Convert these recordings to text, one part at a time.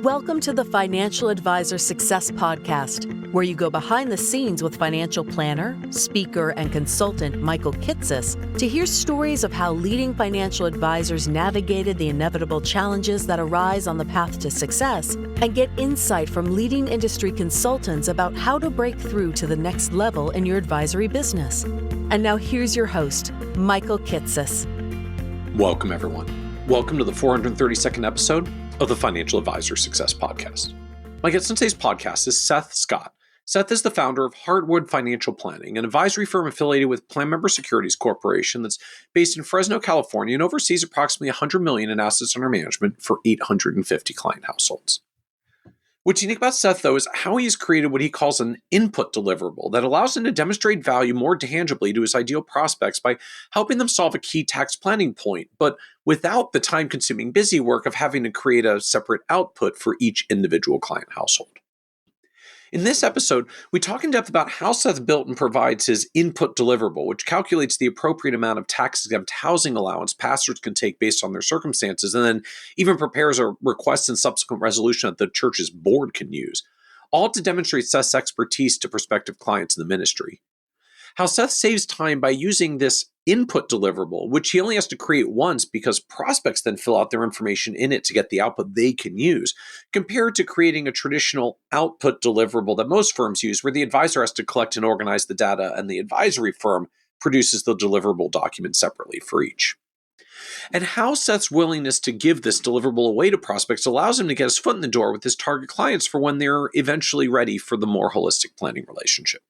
Welcome to the Financial Advisor Success Podcast, where you go behind the scenes with financial planner, speaker, and consultant Michael Kitces to hear stories of how leading financial advisors navigated the inevitable challenges that arise on the path to success, and get insight from leading industry consultants about how to break through to the next level in your advisory business. And now here's your host, Michael Kitces. Welcome, everyone. Welcome to the 432nd episode of the Financial Advisor Success Podcast. My guest on today's podcast is Seth Scott. Seth is the founder of Heartwood Financial Planning, an advisory firm affiliated with Plan Member Securities Corporation that's based in Fresno, California, and oversees approximately $100 million in assets under management for 850 client households. What's unique about Seth, though, is how he has created what he calls an input deliverable that allows him to demonstrate value more tangibly to his ideal prospects by helping them solve a key tax planning point, but without the time-consuming busy work of having to create a separate output for each individual client household. In this episode, we talk in depth about how Seth built and provides his input deliverable, which calculates the appropriate amount of tax-exempt housing allowance pastors can take based on their circumstances, and then even prepares a request and subsequent resolution that the church's board can use, all to demonstrate Seth's expertise to prospective clients in the ministry. How Seth saves time by using this input deliverable, which he only has to create once because prospects then fill out their information in it to get the output they can use, compared to creating a traditional output deliverable that most firms use, where the advisor has to collect and organize the data and the advisory firm produces the deliverable document separately for each. And how Seth's willingness to give this deliverable away to prospects allows him to get his foot in the door with his target clients for when they're eventually ready for the more holistic planning relationship.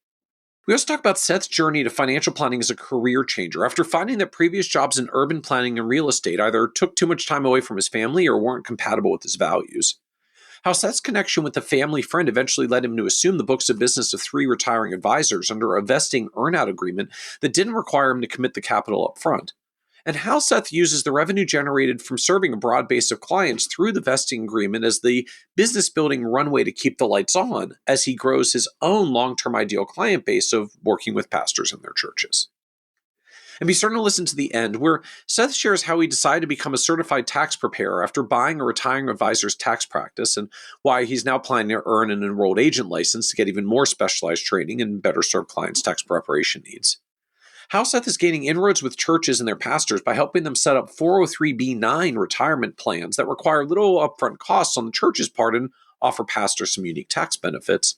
We also talk about Seth's journey to financial planning as a career changer after finding that previous jobs in urban planning and real estate either took too much time away from his family or weren't compatible with his values. How Seth's connection with a family friend eventually led him to assume the books of business of 3 retiring advisors under a vesting earnout agreement that didn't require him to commit the capital up front. And how Seth uses the revenue generated from serving a broad base of clients through the vesting agreement as the business building runway to keep the lights on as he grows his own long-term ideal client base of working with pastors in their churches. And be certain to listen to the end, where Seth shares how he decided to become a certified tax preparer after buying a retiring advisor's tax practice, and why he's now planning to earn an enrolled agent license to get even more specialized training and better serve clients' tax preparation needs. How Seth is gaining inroads with churches and their pastors by helping them set up 403(b)(9) retirement plans that require little upfront costs on the church's part and offer pastors some unique tax benefits.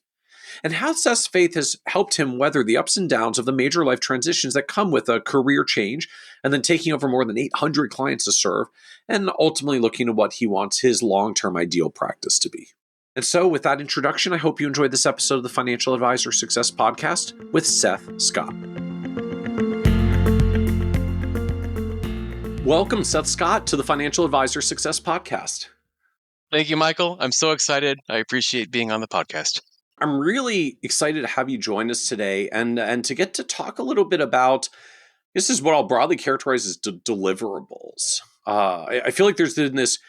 And how Seth's faith has helped him weather the ups and downs of the major life transitions that come with a career change, and then taking over more than 800 clients to serve, and ultimately looking at what he wants his long-term ideal practice to be. And so, with that introduction, I hope you enjoyed this episode of the Financial Advisor Success Podcast with Seth Scott. Welcome, Seth Scott, to the Financial Advisor Success Podcast. Thank you, Michael. I'm so excited. I appreciate being on the podcast. I'm really excited to have you join us today and to get to talk a little bit about, this is what I'll broadly characterize as deliverables. I feel like there's been this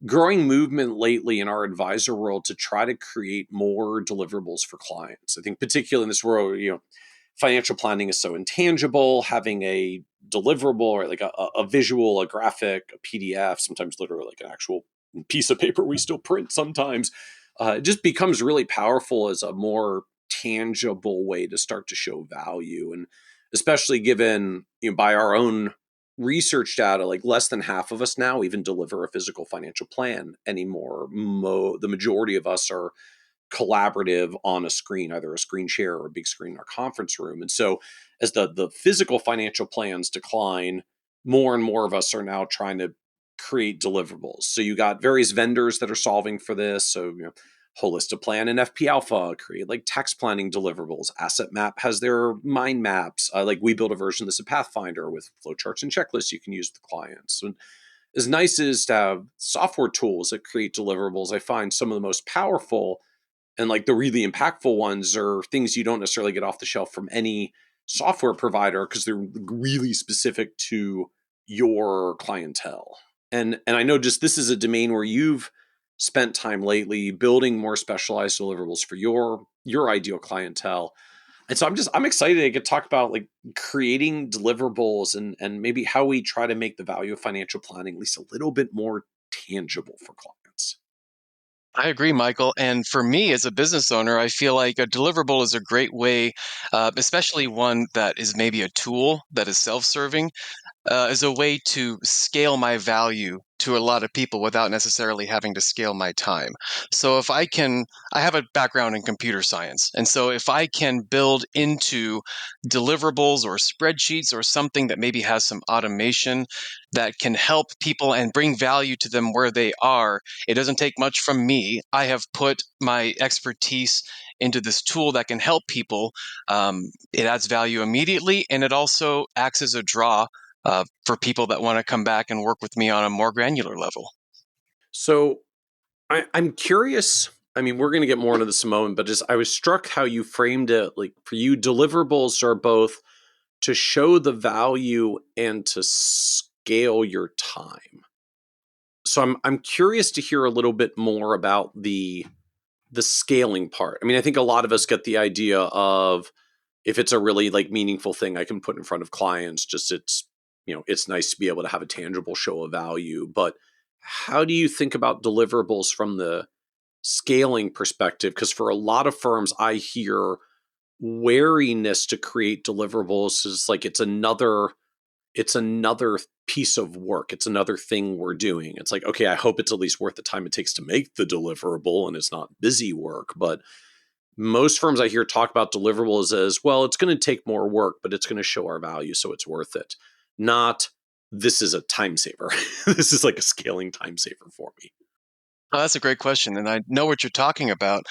growing movement lately in our advisor world to try to create more deliverables for clients. I think particularly in this world, financial planning is so intangible. Having a deliverable or like a visual, a graphic, a PDF, sometimes literally like an actual piece of paper we still print sometimes, it just becomes really powerful as a more tangible way to start to show value. And especially given, by our own research data, like less than half of us now even deliver a physical financial plan anymore. The majority of us are collaborative on a screen, either a screen share or a big screen in our conference room. And so as the physical financial plans decline, more and more of us are now trying to create deliverables. So you got various vendors that are solving for this. So, Holistic Plan and FP Alpha create like tax planning deliverables. Asset Map has their mind maps. Like we built a version of this in Pathfinder with flowcharts and checklists you can use with clients. And as nice as to have software tools that create deliverables, I find some of the most powerful and like the really impactful ones are things you don't necessarily get off the shelf from any software provider because they're really specific to your clientele. And I know just this is a domain where you've spent time lately building more specialized deliverables for your ideal clientele. And so I'm excited to get to talk about like creating deliverables and maybe how we try to make the value of financial planning at least a little bit more tangible for clients. I agree, Michael. And for me as a business owner, I feel like a deliverable is a great way, especially one that is maybe a tool that is self-serving, as a way to scale my value to a lot of people without necessarily having to scale my time. So if I have a background in computer science. And so if I can build into deliverables or spreadsheets or something that maybe has some automation that can help people and bring value to them where they are, it doesn't take much from me. I have put my expertise into this tool that can help people. It adds value immediately, and it also acts as a draw for people that want to come back and work with me on a more granular level. So I'm curious. I mean, we're going to get more into this in a moment, but just I was struck how you framed it. Like for you, deliverables are both to show the value and to scale your time. So I'm curious to hear a little bit more about the scaling part. I mean, I think a lot of us get the idea of if it's a really like meaningful thing I can put in front of clients, just it's nice to be able to have a tangible show of value. But how do you think about deliverables from the scaling perspective? Because for a lot of firms, I hear wariness to create deliverables is like it's another piece of work. It's another thing we're doing. It's like, okay, I hope it's at least worth the time it takes to make the deliverable and it's not busy work. But most firms I hear talk about deliverables as, well, it's going to take more work, but it's going to show our value, so it's worth it. Not, this is a time saver. This is like a scaling time saver for me. Oh, that's a great question. And I know what you're talking about.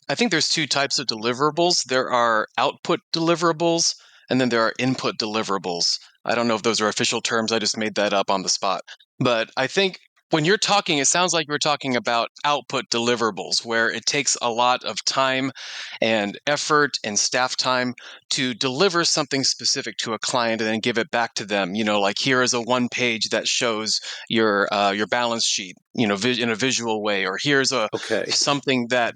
I think there's two types of deliverables. There are output deliverables, and then there are input deliverables. I don't know if those are official terms. I just made that up on the spot. But I think when you're talking, it sounds like we're talking about output deliverables, where it takes a lot of time and effort and staff time to deliver something specific to a client and then give it back to them. Like here is a one page that shows your balance sheet, in a visual way, or here's a Okay. something that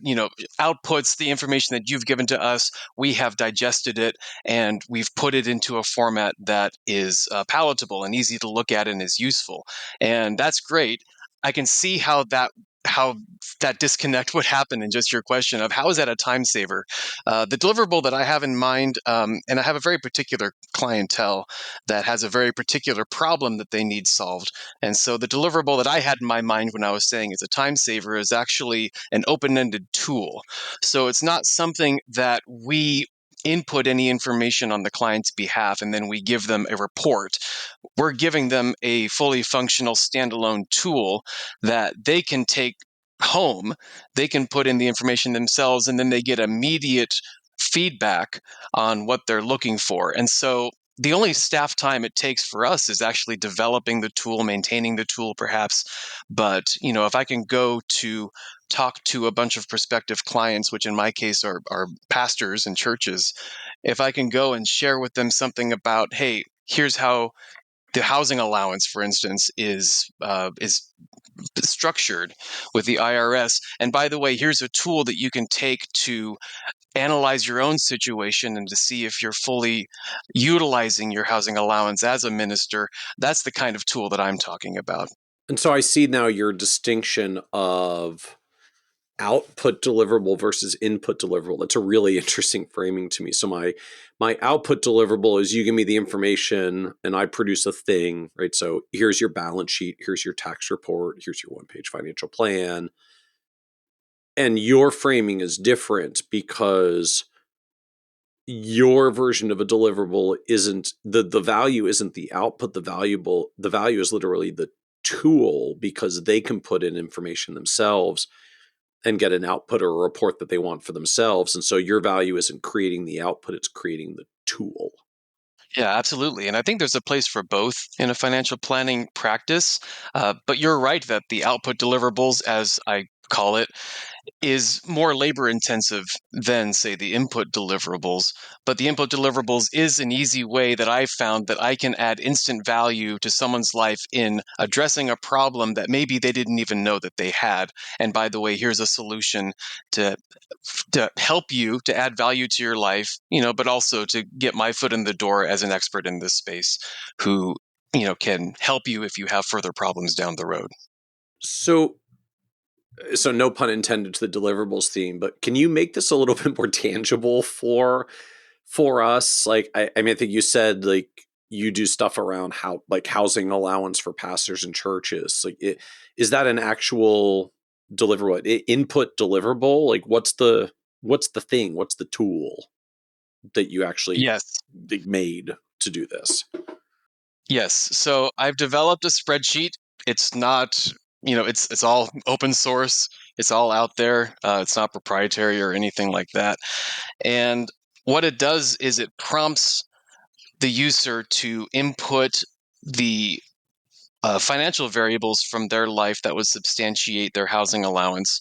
outputs the information that you've given to us. We have digested it and we've put it into a format that is palatable and easy to look at and is useful. And that's great. I can see how that disconnect would happen in just your question of how is that a time saver. The deliverable that I have in mind, and I have a very particular clientele that has a very particular problem that they need solved. And so the deliverable that I had in my mind when I was saying it's a time saver is actually an open-ended tool. So it's not something that we input any information on the client's behalf and then we give them a report. We're giving them a fully functional standalone tool that they can take home. They can put in the information themselves and then they get immediate feedback on what they're looking for. And so the only staff time it takes for us is actually developing the tool, maintaining the tool perhaps. But, if I can go to talk to a bunch of prospective clients, which in my case are pastors and churches, if I can go and share with them something about, hey, here's how the housing allowance, for instance, is structured with the IRS. And by the way, here's a tool that you can take to analyze your own situation and to see if you're fully utilizing your housing allowance as a minister. That's the kind of tool that I'm talking about. And so I see now your distinction of output deliverable versus input deliverable. That's a really interesting framing to me. So my output deliverable is you give me the information and I produce a thing, right? So here's your balance sheet, here's your tax report, here's your one-page financial plan. And your framing is different because your version of a deliverable isn't the value isn't the output, the value is literally the tool because they can put in information themselves and get an output or a report that they want for themselves. And so your value isn't creating the output, it's creating the tool. Yeah, absolutely. And I think there's a place for both in a financial planning practice. But you're right that the output deliverables, as I call it, is more labor intensive than, say, the input deliverables. But the input deliverables is an easy way that I've found that I can add instant value to someone's life in addressing a problem that maybe they didn't even know that they had. And by the way, here's a solution to help you to add value to your life, but also to get my foot in the door as an expert in this space who, can help you if you have further problems down the road. So So no pun intended to the deliverables theme, but can you make this a little bit more tangible for us? Like, I mean, I think you said like you do stuff around how like housing allowance for pastors and churches. Like, is that an actual deliverable input deliverable? Like, what's the thing? What's the tool that you actually Yes. made to do this? Yes. So I've developed a spreadsheet. It's not, it's all open source. It's all out there. It's not proprietary or anything like that. And what it does is it prompts the user to input the financial variables from their life that would substantiate their housing allowance.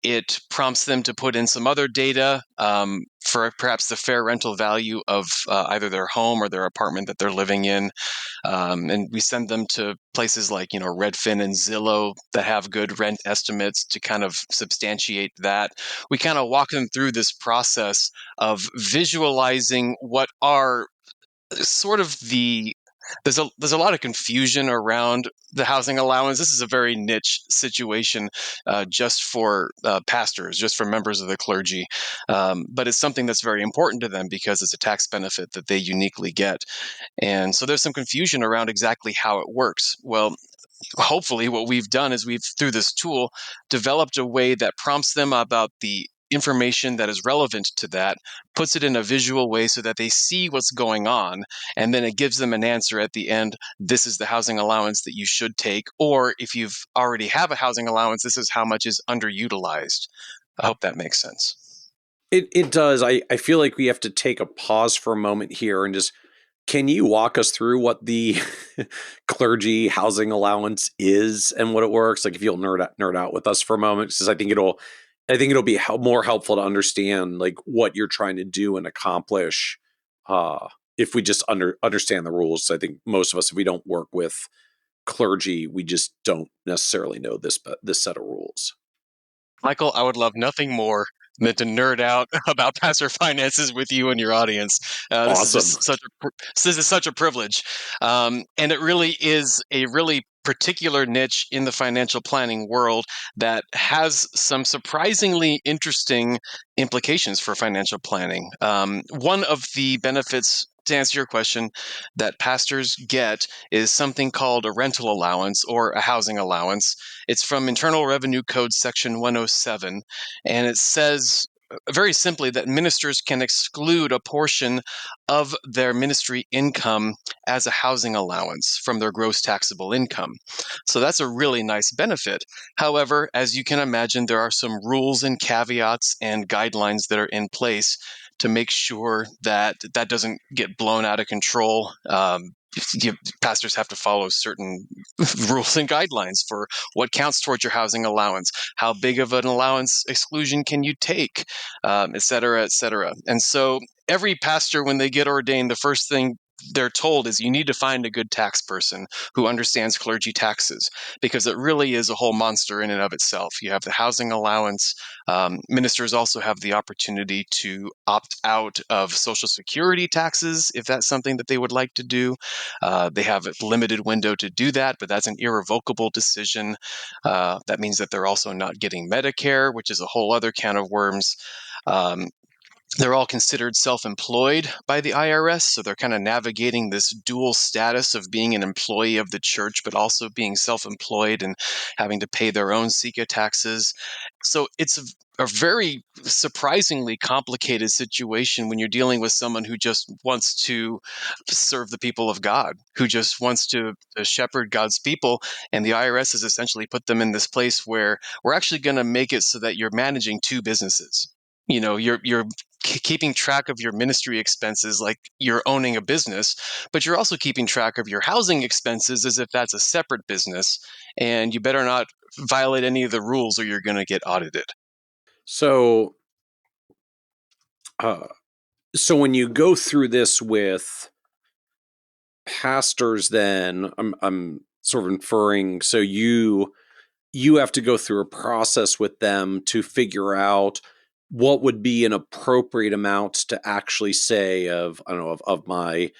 It prompts them to put in some other data for perhaps the fair rental value of either their home or their apartment that they're living in. And we send them to places like, Redfin and Zillow that have good rent estimates to kind of substantiate that. We kind of walk them through this process of visualizing what are sort of there's a lot of confusion around the housing allowance. This is a very niche situation, just for pastors, just for members of the clergy, but it's something that's very important to them because it's a tax benefit that they uniquely get. And so there's some confusion around exactly how it works. Well, hopefully what we've done is we've, through this tool, developed a way that prompts them about the information that is relevant to that, puts it in a visual way so that they see what's going on, and then it gives them an answer at the end. This is the housing allowance that you should take, or if you've already have a housing allowance, this is how much is underutilized. I hope that makes sense. It does. I feel like we have to take a pause for a moment here and just, can you walk us through what the clergy housing allowance is and what it works? Like, if you'll nerd out with us for a moment, because I think it'll be more helpful to understand like what you're trying to do and accomplish. If we just understand the rules. I think most of us, if we don't work with clergy, we just don't necessarily know this set of rules. Michael, I would love nothing more than to nerd out about pastor finances with you and your audience. Awesome. This is such a privilege, and it really is a really particular niche in the financial planning world that has some surprisingly interesting implications for financial planning. One of the benefits, to answer your question, that pastors get is something called a rental allowance or a housing allowance. It's from Internal Revenue Code Section 107, and it says very simply that ministers can exclude a portion of their ministry income as a housing allowance from their gross taxable income. So that's a really nice benefit. However, as you can imagine, there are some rules and caveats and guidelines that are in place to make sure that that doesn't get blown out of control. Pastors have to follow certain rules and guidelines for what counts towards your housing allowance, how big of an allowance exclusion can you take, et cetera, et cetera. And so every pastor, when they get ordained, the first thing they're told is you need to find a good tax person who understands clergy taxes, because it really is a whole monster in and of itself. You have the housing allowance. Ministers also have the opportunity to opt out of Social Security taxes if that's something that they would like to do. They have a limited window to do that, but that's an irrevocable decision. That means that they're also not getting Medicare, which is a whole other can of worms. Um, they're all considered self-employed by the IRS, so they're kind of navigating this dual status of being an employee of the church, but also being self-employed and having to pay their own SECA taxes. So it's a very surprisingly complicated situation when you're dealing with someone who just wants to serve the people of God, who just wants to shepherd God's people. And the IRS has essentially put them in this place where we're actually going to make it so that you're managing two businesses. You're keeping track of your ministry expenses like you're owning a business, but you're also keeping track of your housing expenses as if that's a separate business. And you better not violate any of the rules or you're going to get audited. So, uh, so when you go through this with pastors, then I'm sort of inferring. So you have to go through a process with them to figure out what would be an appropriate amount to actually say of, I don't know, of my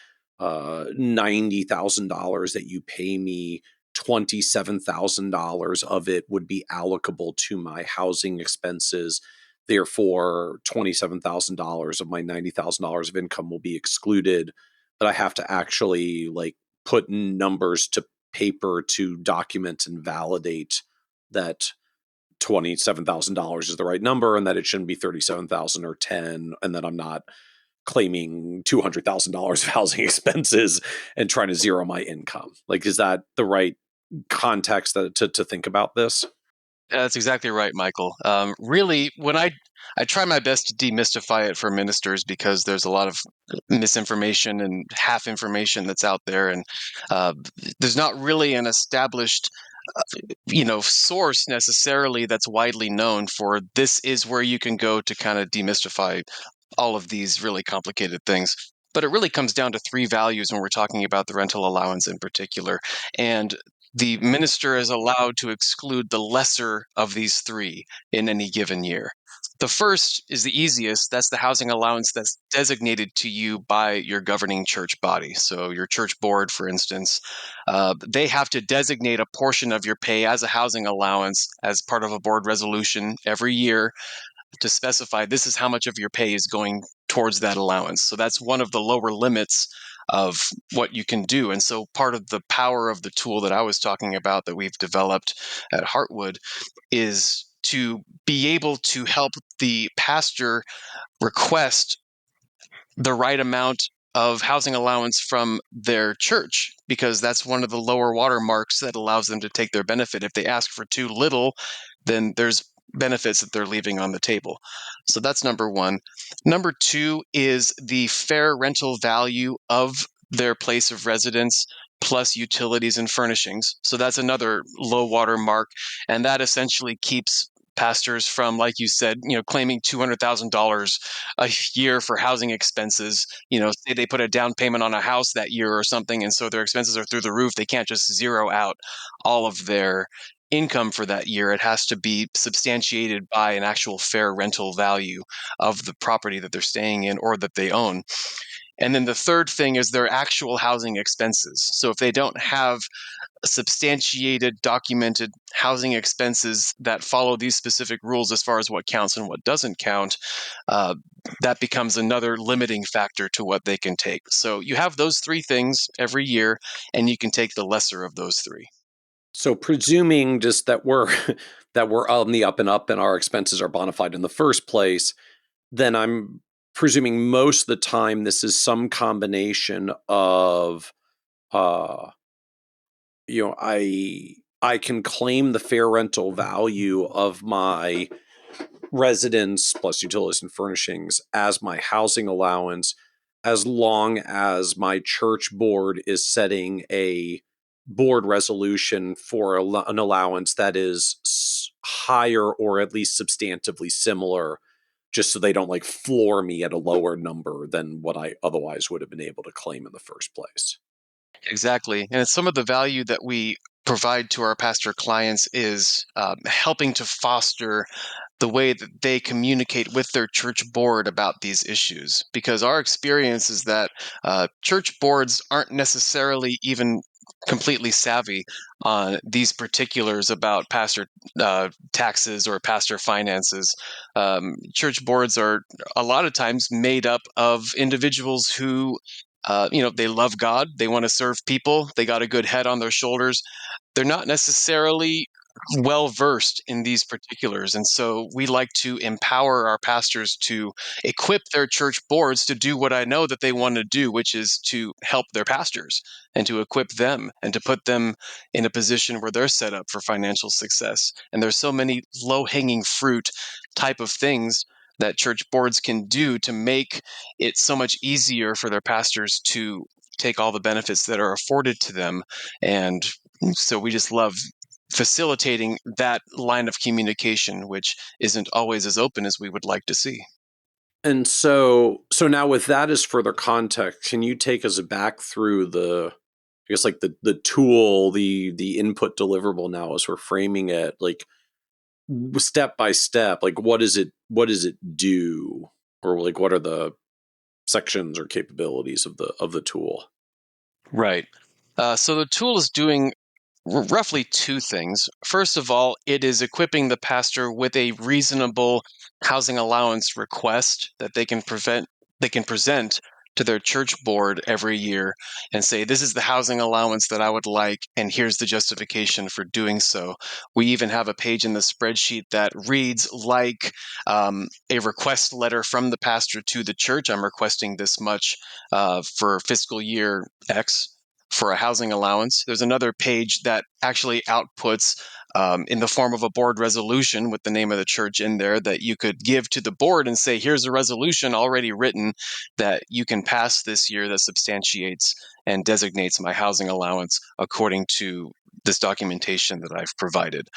$90,000 that you pay me $27,000 of it would be allocable to my housing expenses. Therefore, $27,000 of my $90,000 of income will be excluded, but I have to actually like put numbers to paper to document and validate that $27,000 is the right number and that it shouldn't be 37,000 or 10, and that I'm not claiming $200,000 of housing expenses and trying to zero my income. Like, is that the right context to think about this? Yeah, that's exactly right, Michael. Really, when I try my best to demystify it for ministers because there's a lot of misinformation and half information that's out there, and uh, there's not really an established source necessarily that's widely known for this is where you can go to kind of demystify all of these really complicated things. But it really comes down to three values when we're talking about the rental allowance in particular. And the minister is allowed to exclude the lesser of these three in any given year. The first is the easiest. That's the housing allowance that's designated to you by your governing church body. So, your church board, for instance, they have to designate a portion of your pay as a housing allowance as part of a board resolution every year to specify this is how much of your pay is going towards that allowance. So that's one of the lower limits of what you can do. And so part of the power of the tool that I was talking about that we've developed at Heartwood is to be able to help the pastor request the right amount of housing allowance from their church, because that's one of the lower watermarks that allows them to take their benefit. If they ask for too little, then there's benefits that they're leaving on the table. So that's number one. Number two is the fair rental value of their place of residence plus utilities and furnishings. So that's another low water mark. And that essentially keeps pastors from, like you said, claiming $200,000 a year for housing expenses. Say they put a down payment on a house that year or something, and so their expenses are through the roof. They can't just zero out all of their income for that year. It has to be substantiated by an actual fair rental value of the property that they're staying in or that they own. And then the third thing is their actual housing expenses. So if they don't have substantiated, documented housing expenses that follow these specific rules as far as what counts and what doesn't count, uh, that becomes another limiting factor to what they can take. So you have those three things every year, and you can take the lesser of those three. So presuming just that we're that we're on the up and up and our expenses are bona fide in the first place, then I'm presuming most of the time this is some combination of uh I can claim the fair rental value of my residence plus utilities and furnishings as my housing allowance, as long as my church board is setting a board resolution for an allowance that is higher or at least substantively similar, just so they don't like floor me at a lower number than what I otherwise would have been able to claim in the first place. Exactly. And some of the value that we provide to our pastor clients is helping to foster the way that they communicate with their church board about these issues. Because our experience is that church boards aren't necessarily even completely savvy on these particulars about pastor taxes or pastor finances. Church boards are a lot of times made up of individuals who they love God, they want to serve people, they got a good head on their shoulders. They're not necessarily well versed in these particulars. And so we like to empower our pastors to equip their church boards to do what I know that they want to do, which is to help their pastors and to equip them and to put them in a position where they're set up for financial success. And there's so many low hanging fruit type of things that church boards can do to make it so much easier for their pastors to take all the benefits that are afforded to them. And so we just love facilitating that line of communication, which isn't always as open as we would like to see. And so now with that as further context, can you take us back through I guess like the tool, the input deliverable now as we're framing it, like step by step, like what does it do? Or like what are the sections or capabilities of the tool? Right. So the tool is doing roughly two things. First of all, it is equipping the pastor with a reasonable housing allowance request that they can present to their church board every year and say, this is the housing allowance that I would like, and here's the justification for doing so. We even have a page in the spreadsheet that reads like a request letter from the pastor to the church. I'm requesting this much for fiscal year X for a housing allowance. There's another page that actually outputs in the form of a board resolution with the name of the church in there that you could give to the board and say, here's a resolution already written that you can pass this year that substantiates and designates my housing allowance according to this documentation that I've provided.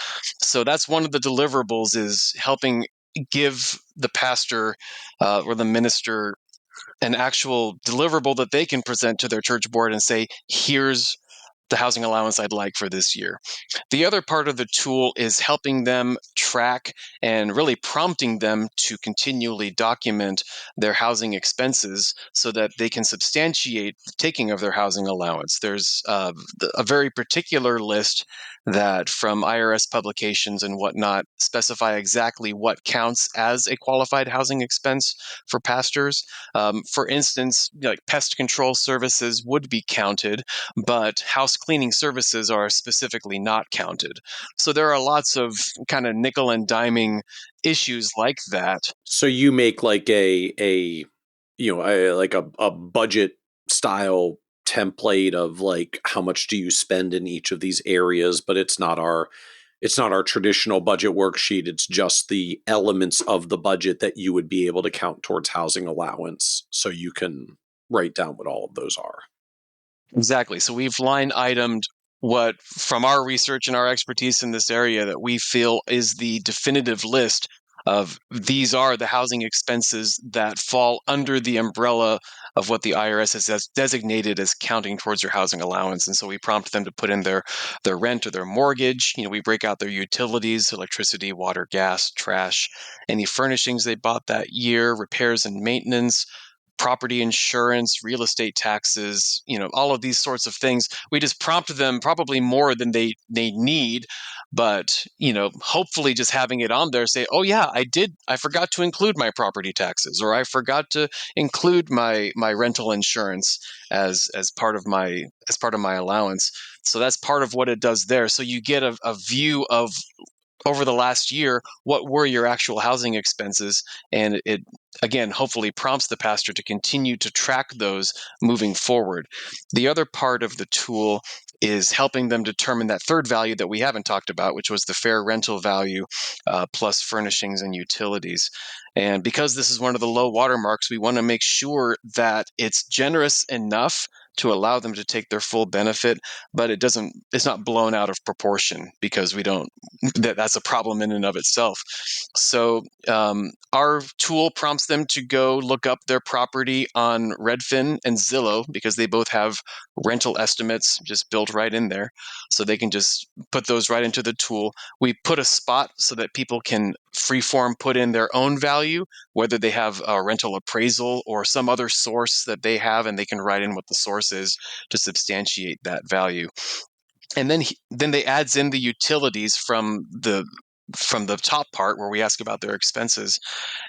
So that's one of the deliverables, is helping give the pastor or the minister an actual deliverable that they can present to their church board and say, here's the housing allowance I'd like for this year. The other part of the tool is helping them track and really prompting them to continually document their housing expenses so that they can substantiate the taking of their housing allowance. There's a very particular list that from IRS publications and whatnot specify exactly what counts as a qualified housing expense for pastors. For instance, like pest control services would be counted, but house cleaning services are specifically not counted. So there are lots of kind of nickel and diming issues like that. So you make like a budget style template of like how much do you spend in each of these areas, but it's not our traditional budget worksheet. It's just the elements of the budget that you would be able to count towards housing allowance, so you can write down what all of those are. Exactly. So we've line itemed what, from our research and our expertise in this area, that we feel is the definitive list of these are the housing expenses that fall under the umbrella of what the IRS has designated as counting towards your housing allowance. And so we prompt them to put in their rent or their mortgage. We break out their utilities, electricity, water, gas, trash, any furnishings they bought that year, repairs and maintenance, property insurance, real estate taxes, all of these sorts of things. We just prompt them probably more than they need, but hopefully just having it on there, say, oh yeah, I forgot to include my property taxes, or I forgot to include my rental insurance as part of my allowance. So that's part of what it does there. So you get a view of, over the last year, what were your actual housing expenses? And it, again, hopefully prompts the pastor to continue to track those moving forward. The other part of the tool is helping them determine that third value that we haven't talked about, which was the fair rental value plus furnishings and utilities. And because this is one of the low watermarks, we want to make sure that it's generous enough to allow them to take their full benefit, but it's not blown out of proportion, because that's a problem in and of itself. So our tool prompts them to go look up their property on Redfin and Zillow, because they both have rental estimates just built right in there. So they can just put those right into the tool. We put a spot so that people can freeform put in their own value, whether they have a rental appraisal or some other source that they have, and they can write in what the source is to substantiate that value. And then they adds in the utilities from the top part where we ask about their expenses.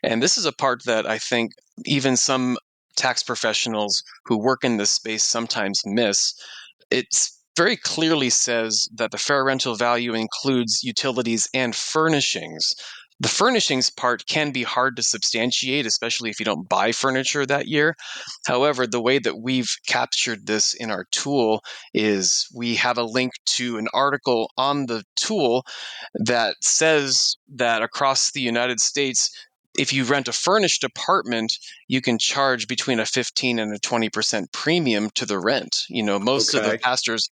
And this is a part that I think even some tax professionals who work in this space sometimes miss. It very clearly says that the fair rental value includes utilities and furnishings. The furnishings part can be hard to substantiate, especially if you don't buy furniture that year. However, the way that we've captured this in our tool is we have a link to an article on the tool that says that across the United States, if you rent a furnished apartment, you can charge between a 15 and a 20% premium to the rent. Most of the Okay. pastors,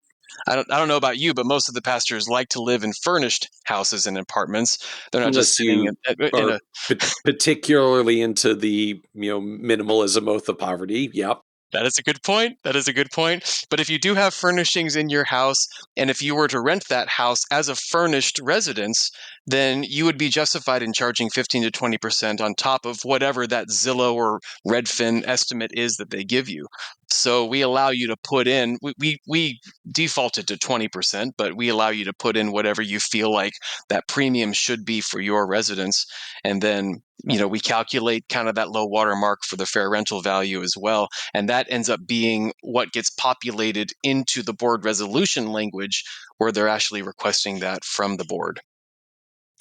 I don't know about you, but most of the pastors like to live in furnished houses and apartments. They're not just Unless sitting you in are a. particularly into the minimalism oath of poverty. Yep. That is a good point. That is a good point. But if you do have furnishings in your house, and if you were to rent that house as a furnished residence, then you would be justified in charging 15 to 20% on top of whatever that Zillow or Redfin estimate is that they give you. So we allow you to put in, we defaulted to 20%, but we allow you to put in whatever you feel like that premium should be for your residence. And then, we calculate kind of that low water mark for the fair rental value as well. And that ends up being what gets populated into the board resolution language where they're actually requesting that from the board.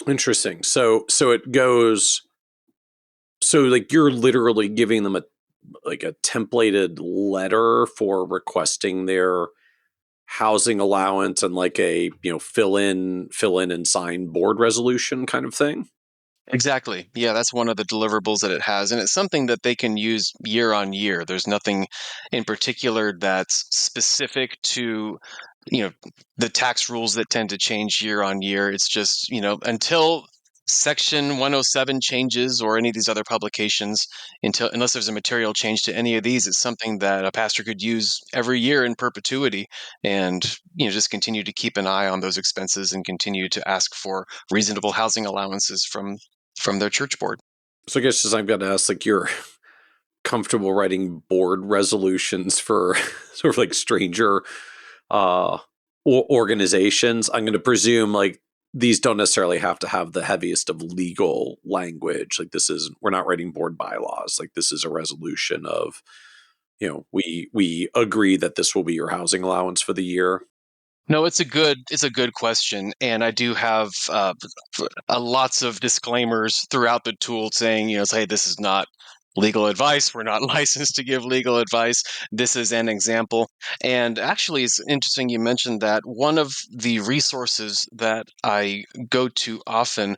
Interesting. So it goes, so like you're literally giving them a templated letter for requesting their housing allowance and like a, fill in and sign board resolution kind of thing. Exactly. Yeah, that's one of the deliverables that it has. And it's something that they can use year on year. There's nothing in particular that's specific to, the tax rules that tend to change year on year. It's just, until Section 107 changes or any of these other publications, unless there's a material change to any of these, it's something that a pastor could use every year in perpetuity and, just continue to keep an eye on those expenses and continue to ask for reasonable housing allowances from their church board. So I guess just I've got to ask, like, you're comfortable writing board resolutions for sort of like stranger organizations. I'm going to presume like these don't necessarily have to have the heaviest of legal language. Like we're not writing board bylaws. Like this is a resolution of, we agree that this will be your housing allowance for the year. No, it's a good question, and I do have lots of disclaimers throughout the tool saying, hey, this is not legal advice. We're not licensed to give legal advice. This is an example. And actually, it's interesting you mentioned that. One of the resources that I go to often,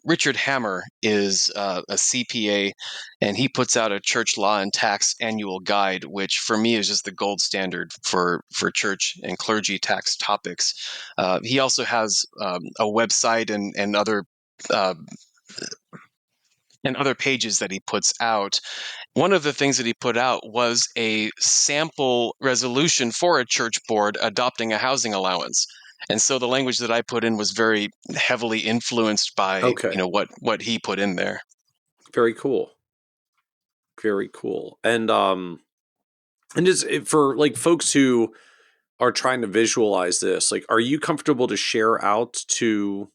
Richard Hammer is a CPA, and he puts out a church law and tax annual guide, which for me is just the gold standard for church and clergy tax topics. He also has a website and other pages that he puts out. One of the things that he put out was a sample resolution for a church board adopting a housing allowance. And so the language that I put in was very heavily influenced by Okay. what he put in there. Very cool. Very cool. And is it for like folks who are trying to visualize this, like, are you comfortable to share out to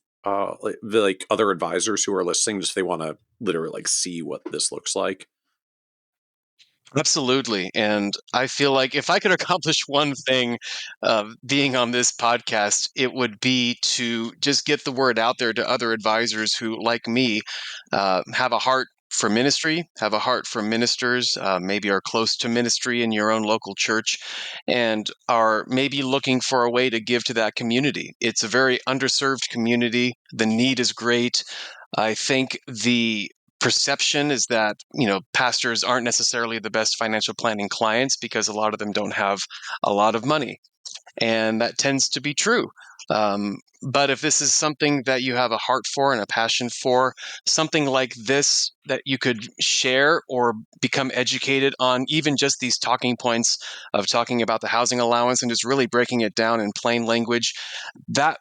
like other advisors who are listening, just if they want to literally like see what this looks like? Absolutely. And I feel like if I could accomplish one thing being on this podcast, it would be to just get the word out there to other advisors who, like me, have a heart for ministry, have a heart for ministers, maybe are close to ministry in your own local church, and are maybe looking for a way to give to that community. It's a very underserved community. The need is great. I think the perception is that pastors aren't necessarily the best financial planning clients because a lot of them don't have a lot of money, and that tends to be true. But if this is something that you have a heart for and a passion for, something like this that you could share or become educated on, even just these talking points of talking about the housing allowance and just really breaking it down in plain language, that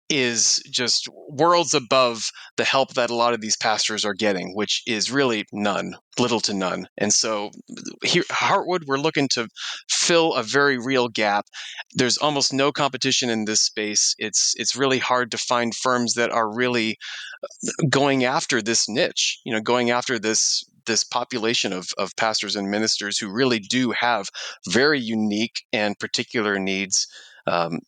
is just worlds above the help that a lot of these pastors are getting, which is really little to none. And so here, Heartwood, we're looking to fill a very real gap. There's almost no competition in this space. It's really hard to find firms that are really going after this niche, going after this population of pastors and ministers who really do have very unique and particular needs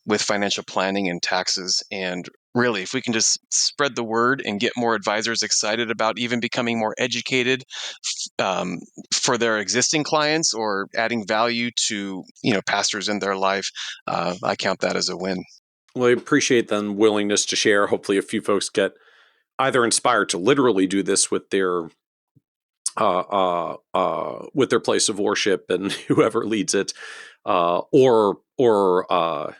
with financial planning and taxes. And really, if we can just spread the word and get more advisors excited about even becoming more educated for their existing clients or adding value to pastors in their life, I count that as a win. Well, I appreciate the willingness to share. Hopefully a few folks get either inspired to literally do this with their place of worship and whoever leads it, or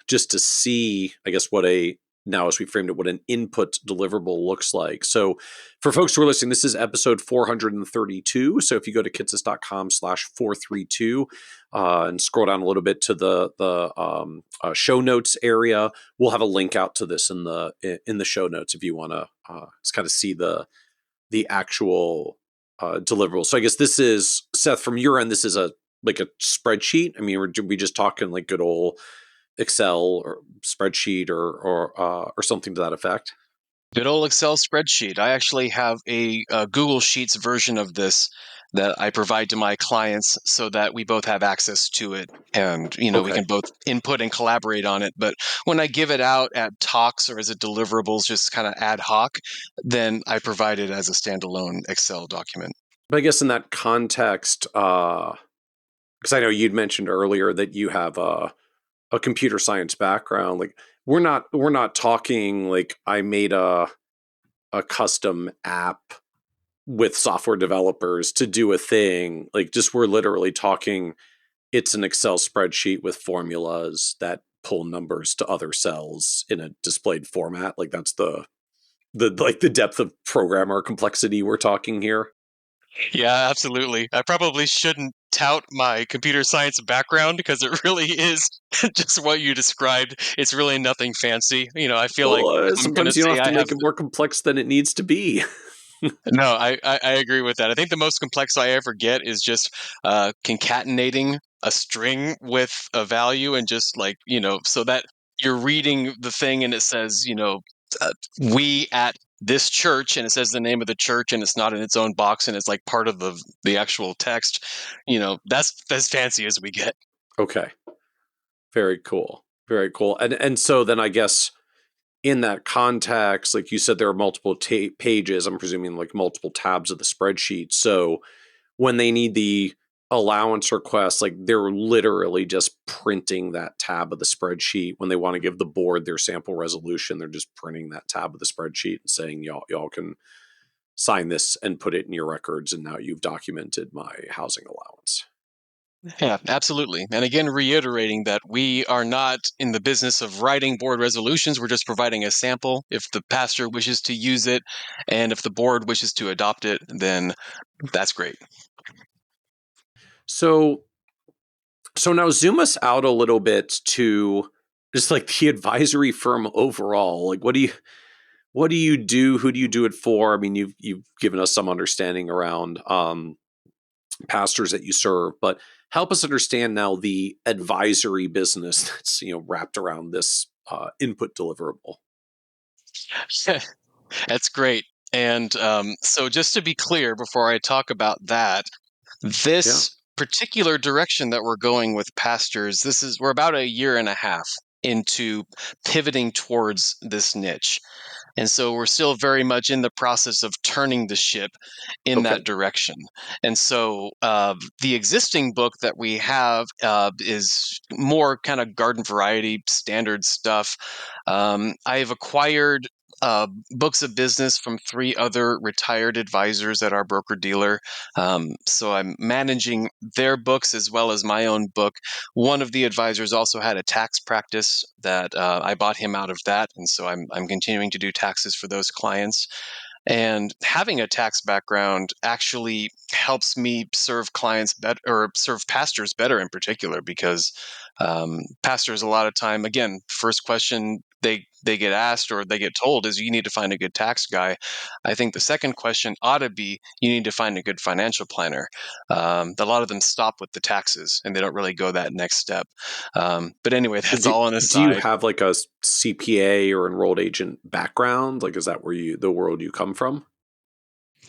just to see, I guess, what a now, as we framed it, what an input deliverable looks like. So for folks who are listening, this is episode 432. So if you go to kitces.com/432 and scroll down a little bit to the show notes area, we'll have a link out to this in the show notes if you want to just kind of see the actual deliverable. So I guess this is, Seth, from your end, this is a spreadsheet. I mean, are we just talking like good old Excel or spreadsheet or something to that effect? Good old Excel spreadsheet. I actually have a Google Sheets version of this that I provide to my clients so that we both have access to it, and we Okay. can both input and collaborate on it. But when I give it out at talks or as a deliverables, just kind of ad hoc, then I provide it as a standalone Excel document. But I guess in that context, because I know you'd mentioned earlier that you have a computer science background, like we're not talking like I made a custom app with software developers to do a thing. Like, just we're literally talking, it's an Excel spreadsheet with formulas that pull numbers to other cells in a displayed format. Like, that's the depth of programmer complexity we're talking here. Yeah, absolutely. I probably shouldn't tout my computer science background because it really is just what you described. It's really nothing fancy. I feel like Well, if I'm going to sometimes you don't say have I to have. make it more complex than it needs to be. No, I agree with that. I think the most complex I ever get is just concatenating a string with a value and just so that you're reading the thing and it says, we at this church, and it says the name of the church and it's not in its own box and it's like part of the actual text. That's as fancy as we get. Okay. Very cool. Very cool. And so then I guess in that context, like you said, there are multiple pages, I'm presuming like multiple tabs of the spreadsheet. So when they need the allowance request, like they're literally just printing that tab of the spreadsheet. When they want to give the board their sample resolution, they're just printing that tab of the spreadsheet and saying, y'all can sign this and put it in your records. And now you've documented my housing allowance. Yeah, absolutely. And again, reiterating that we are not in the business of writing board resolutions. We're just providing a sample. If the pastor wishes to use it and if the board wishes to adopt it, then that's great. So now zoom us out a little bit to just like the advisory firm overall. Like what do you do? Who do you do it for? I mean, you've given us some understanding around pastors that you serve, but help us understand now the advisory business that's wrapped around this input deliverable. That's great. And so, just to be clear, before I talk about that, Yeah. this particular direction that we're going with pastors, we're about a year and a half into pivoting towards this niche. And so we're still very much in the process of turning the ship in Okay. that direction. And so the existing book that we have is more kind of garden variety standard stuff. I've acquired books of business from 3 other retired advisors at our broker dealer. So I'm managing their books as well as my own book. One of the advisors also had a tax practice that I bought him out of that. And so I'm continuing to do taxes for those clients. And having a tax background actually helps me serve clients better, or serve pastors better in particular, because pastors a lot of time, again, first question they get asked or they get told is you need to find a good tax guy. I think the second question ought to be you need to find a good financial planner. A lot of them stop with the taxes and they don't really go that next step. But anyway, So that's all an do you aside. have like a CPA or enrolled agent background? Like, is that where the world you come from?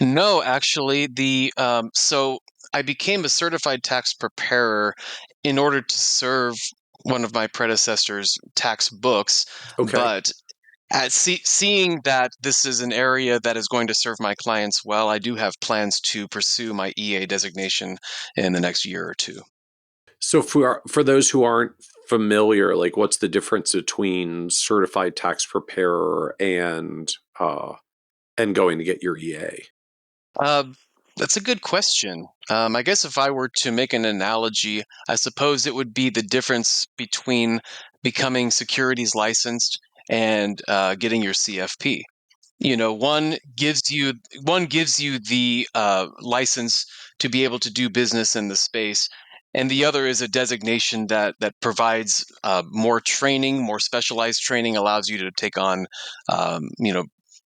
No, actually, the so I became a certified tax preparer in order to serve one of my predecessors' tax books, Okay. but seeing that this is an area that is going to serve my clients well, I do have plans to pursue my EA designation in the next year or two. So for those who aren't familiar, like what's the difference between certified tax preparer and going to get your EA? Uh, that's a good question. I guess if I were to make an analogy, I suppose it would be the difference between becoming securities licensed and getting your CFP. One gives you the license to be able to do business in the space, and the other is a designation that provides more training, more specialized training, allows you to take on,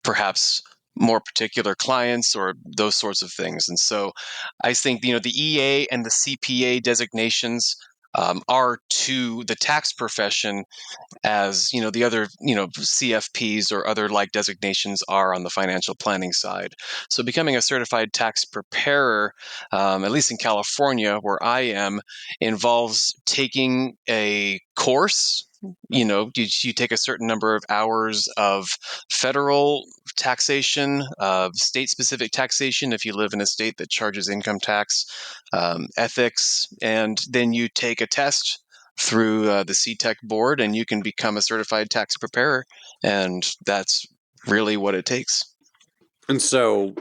perhaps more particular clients or those sorts of things. And so, I think the EA and the CPA designations are to the tax profession as the other CFPs or other like designations are on the financial planning side. So becoming a certified tax preparer, at least in California where I am, involves taking a course. You take a certain number of hours of federal taxation, state-specific taxation if you live in a state that charges income tax, ethics, and then you take a test through the CTEC board, and you can become a certified tax preparer, and that's really what it takes. And so,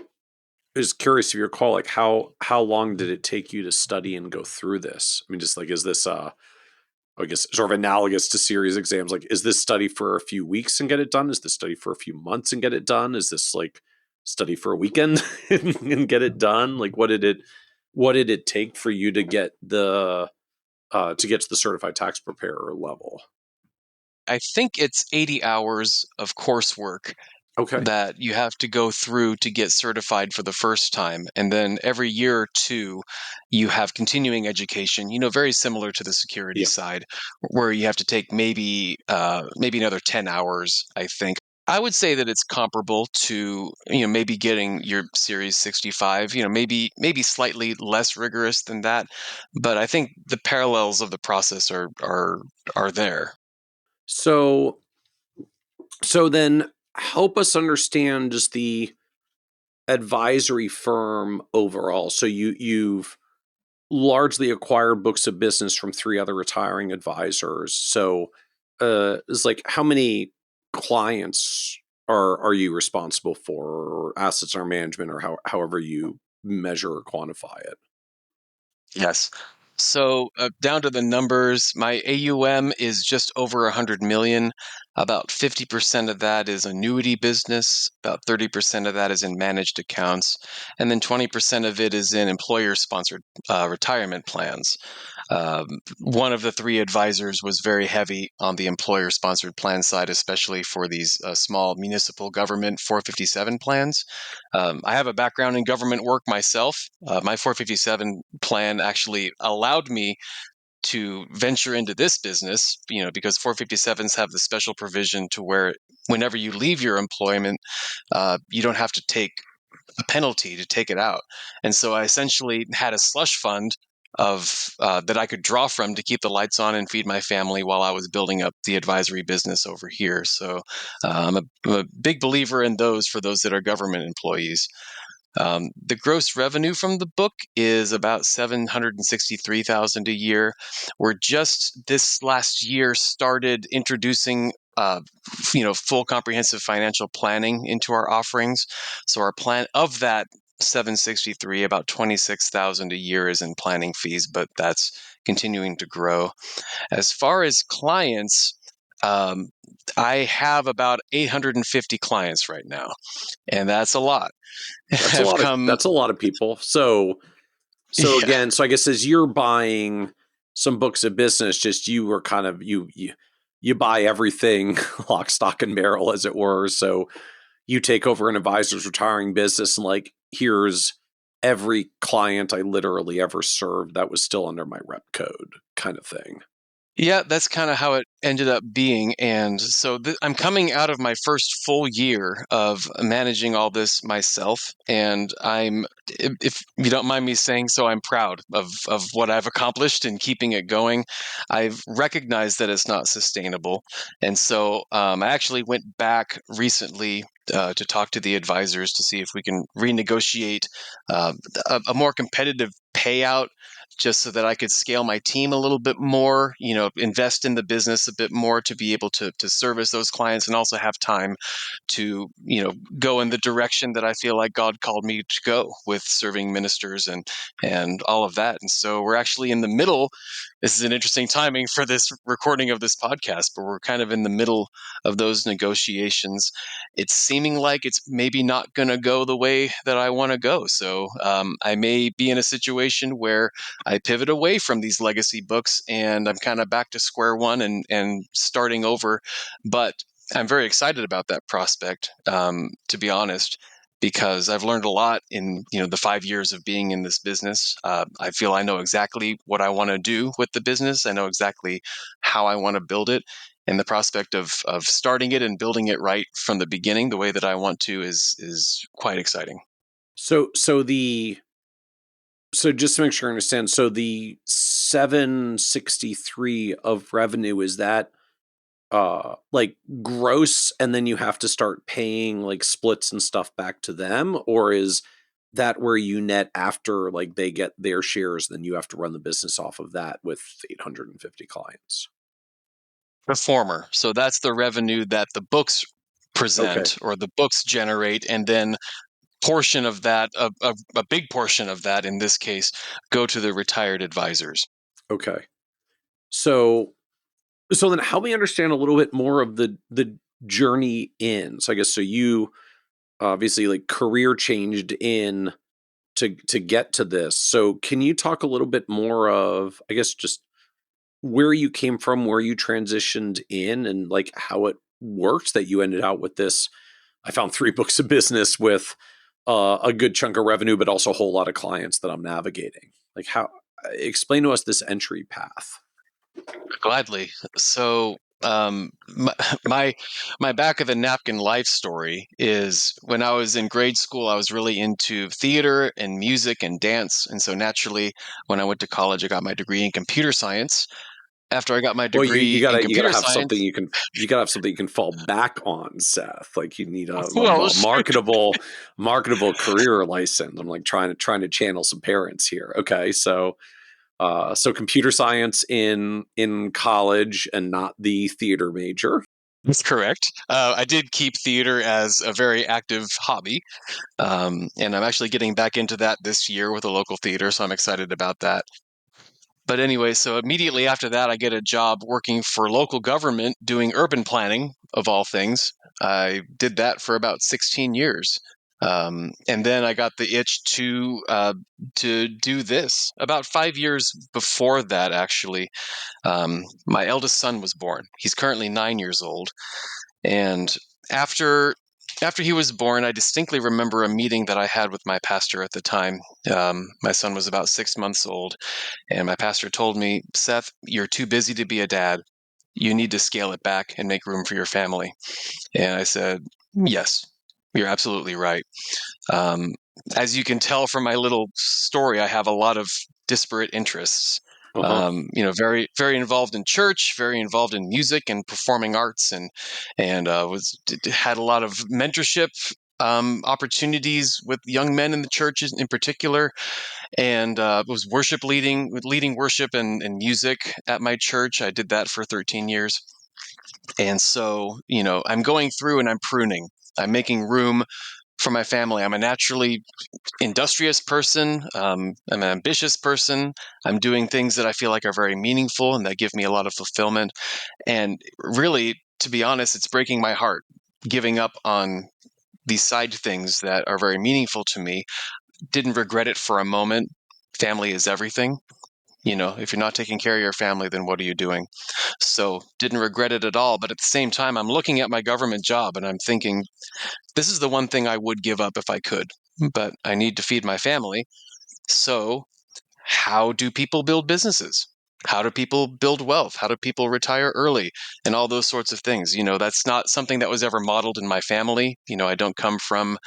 I was curious if you recall, like how long did it take you to study and go through this? I mean, just like, is this I guess sort of analogous to series exams? Like, is this study for a few weeks and get it done? Is this study for a few months and get it done? Is this like study for a weekend and get it done? Like, what did it take for you to get to the certified tax preparer level? I think it's 80 hours of coursework Okay. that you have to go through to get certified for the first time. And then every year or two, you have continuing education, very similar to the security Yeah. side, where you have to take maybe another 10 hours, I think. I would say that it's comparable to, maybe getting your Series 65, maybe slightly less rigorous than that. But I think the parallels of the process are there. So then help us understand just the advisory firm overall. So you've largely acquired books of business from three other retiring advisors. So it's like, how many clients are you responsible for, or assets under management, or however you measure or quantify it? Yes. So down to the numbers, my AUM is just over 100 million. About 50% of that is annuity business. About 30% of that is in managed accounts, and then 20% of it is in employer-sponsored retirement plans. One of the three advisors was very heavy on the employer-sponsored plan side, especially for these small municipal government 457 plans. I have a background in government work myself. My 457 plan actually allowed me to venture into this business, because 457s have the special provision to where whenever you leave your employment, you don't have to take a penalty to take it out. And so I essentially had a slush fund of that I could draw from to keep the lights on and feed my family while I was building up the advisory business over here. So I'm a big believer in those for those that are government employees. The gross revenue from the book is about $763,000 a year. We're just this last year started introducing full comprehensive financial planning into our offerings. So our plan of that 763, about 26,000 a year is in planning fees, but that's continuing to grow. As far as clients, I have about 850 clients right now, and that's a lot. That's a Have lot of come, that's a lot of people. So yeah. again, so I guess as you're buying some books of business, just you were kind of you buy everything lock, stock, and barrel, as it were. So you take over an advisor's retiring business, and like, here's every client I literally ever served that was still under my rep code, kind of thing. Yeah, that's kind of how it ended up being. And so I'm coming out of my first full year of managing all this myself. And if you don't mind me saying so, I'm proud of what I've accomplished in keeping it going. I've recognized that it's not sustainable. And so I actually went back recently to talk to the advisors to see if we can renegotiate a more competitive payout just so that I could scale my team a little bit more, invest in the business a bit more to be able to service those clients and also have time to, go in the direction that I feel like God called me to go with serving ministers and all of that. And so we're actually in the middle. This is an interesting timing for this recording of this podcast, but we're kind of in the middle of those negotiations. It's seeming like it's maybe not going to go the way that I want to go. So I may be in a situation where I pivot away from these legacy books and I'm kind of back to square one and starting over. But I'm very excited about that prospect, to be honest, because I've learned a lot in the 5 years of being in this business. I feel I know exactly what I want to do with the business. I know exactly how I want to build it. And the prospect of starting it and building it right from the beginning, the way that I want to, is quite exciting. So just to make sure I understand, so the 763 of revenue, is that like gross, and then you have to start paying like splits and stuff back to them, or is that where you net after like they get their shares, then you have to run the business off of that with 850 clients? The former. So that's the revenue that the books Okay. present or the books generate, and then portion of that, a big portion of that in this case, go to the retired advisors. Okay. So then help me understand a little bit more of the journey in. So I guess, so you obviously like career changed in to get to this. So can you talk a little bit more of, I guess, just where you came from, where you transitioned in, and like how it worked that you ended out with this? I found 3 books of business with a good chunk of revenue, but also a whole lot of clients that I'm navigating. Like, how, explain to us this entry path. Gladly. So my, my my back of the napkin life story is when I was in grade school, I was really into theater and music and dance, and so naturally, when I went to college, I got my degree in computer science. After I got my Well, degree in you gotta computer have something science, you gotta have something you can fall back on, Seth. Like, you need well, a marketable career license. I'm like trying to channel some parents here. Okay, so so computer science in college and not the theater major. that's correct. I did keep theater as a very active hobby, and I'm actually getting back into that this year with a local theater, so I'm excited about that. But anyway, so immediately after that, I get a job working for local government doing urban planning, of all things. I did that for about 16 years. And then I got the itch to do this. About 5 years before that, actually, my eldest son was born. He's currently 9 years old, and after after he was born, I distinctly remember a meeting that I had with my pastor at the time. My son was about 6 months old, and my pastor told me, Seth, you're too busy to be a dad. You need to scale it back and make room for your family. And I said, yes, you're absolutely right. Um, as you can tell from my little story, I have a lot of disparate interests. Uh-huh. Very, very involved in church, very involved in music and performing arts, and had a lot of mentorship opportunities with young men in the churches in particular, and was leading worship and music at my church. I did that for 13 years. And so, I'm going through and I'm pruning. I'm making room for my family. I'm a naturally industrious person. I'm an ambitious person. I'm doing things that I feel like are very meaningful and that give me a lot of fulfillment. And really, to be honest, it's breaking my heart giving up on these side things that are very meaningful to me. Didn't regret it for a moment. Family is everything. If you're not taking care of your family, then what are you doing? So didn't regret it at all. But at the same time, I'm looking at my government job and I'm thinking, this is the one thing I would give up if I could, but I need to feed my family. So how do people build businesses? How do people build wealth? How do people retire early? And all those sorts of things. That's not something that was ever modeled in my family. I don't come from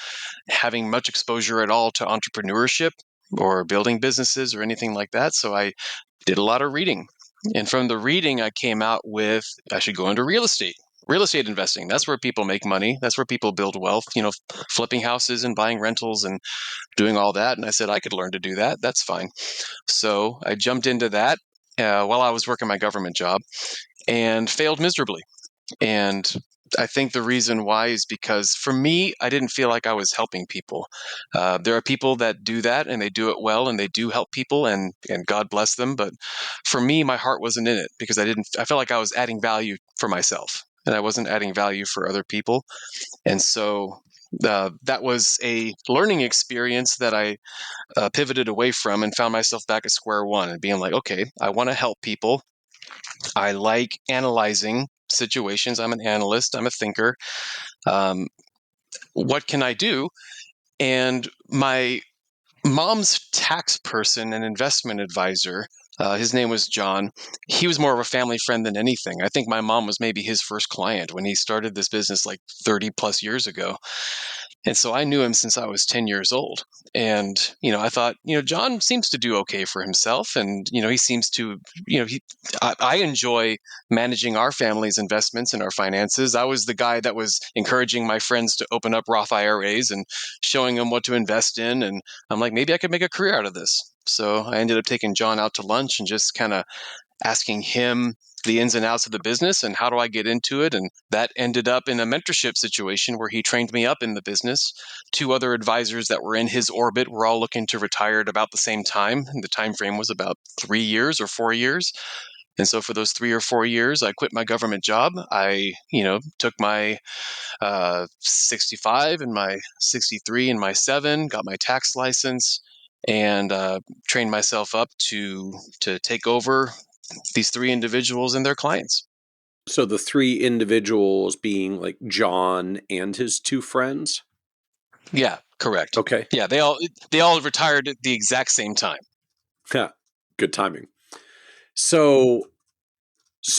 having much exposure at all to entrepreneurship or building businesses or anything like that. So I did a lot of reading. And from the reading, I came out with I should go into real estate. real estate investing. That's where people make money. That's where people build wealth, flipping houses and buying rentals and doing all that. And I said, I could learn to do that. That's fine. So I jumped into that while I was working my government job and failed miserably. And I think the reason why is because for me, I didn't feel like I was helping people. There are people that do that and they do it well and they do help people and God bless them. But for me, my heart wasn't in it because I felt like I was adding value for myself and I wasn't adding value for other people. And so that was a learning experience that I pivoted away from and found myself back at square one and being like, okay, I want to help people. I like analyzing situations. I'm an analyst. I'm a thinker. Um, what can I do? And my mom's tax person and investment advisor, his name was John. He was more of a family friend than anything. I think my mom was maybe his first client when he started this business like 30 plus years ago. And so I knew him since I was 10 years old. And, I thought, John seems to do okay for himself. And, he seems to, I enjoy managing our family's investments and our finances. I was the guy that was encouraging my friends to open up Roth IRAs and showing them what to invest in. And I'm like, maybe I could make a career out of this. So I ended up taking John out to lunch and just kind of asking him the ins and outs of the business and how do I get into it. And that ended up in a mentorship situation where he trained me up in the business. Two other advisors that were in his orbit were all looking to retire at about the same time. And the time frame was about 3 years or 4 years. And so for those 3 or 4 years, I quit my government job. I, took my 65 and my 63 and my 7, got my tax license, and trained myself up to take over these 3 individuals and their clients. So the 3 individuals being like John and his 2 friends? Yeah, correct. Okay. Yeah, they all retired at the exact same time. Yeah. Good timing. So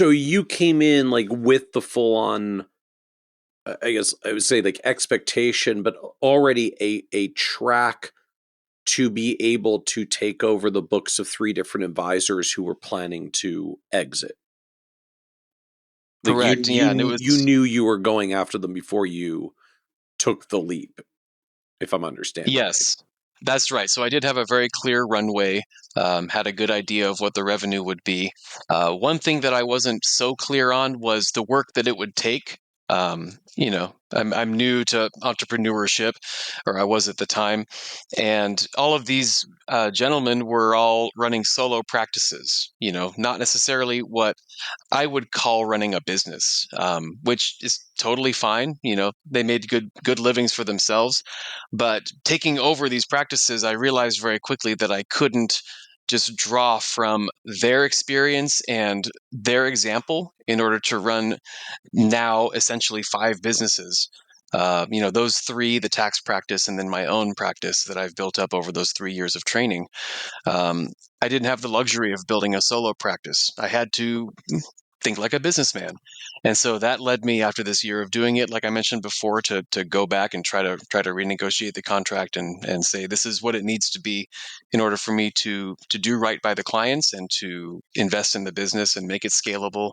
you came in like with the full on, I guess I would say like expectation, but already a track to be able to take over the books of 3 different advisors who were planning to exit. Like Correct. Yeah, and it was you knew you were going after them before you took the leap, if I'm understanding right. yes. That's right. So I did have a very clear runway, had a good idea of what the revenue would be. One thing that I wasn't so clear on was the work that it would take. I'm new to entrepreneurship, or I was at the time, and all of these gentlemen were all running solo practices. Not necessarily what I would call running a business, which is totally fine. They made good livings for themselves, but taking over these practices, I realized very quickly that I couldn't just draw from their experience and their example in order to run now essentially 5 businesses. Those 3, the tax practice and then my own practice that I've built up over those 3 years of training. I didn't have the luxury of building a solo practice. I had to think like a businessman. And so that led me, after this year of doing it, like I mentioned before, to go back and try to renegotiate the contract and say this is what it needs to be in order for me to do right by the clients and to invest in the business and make it scalable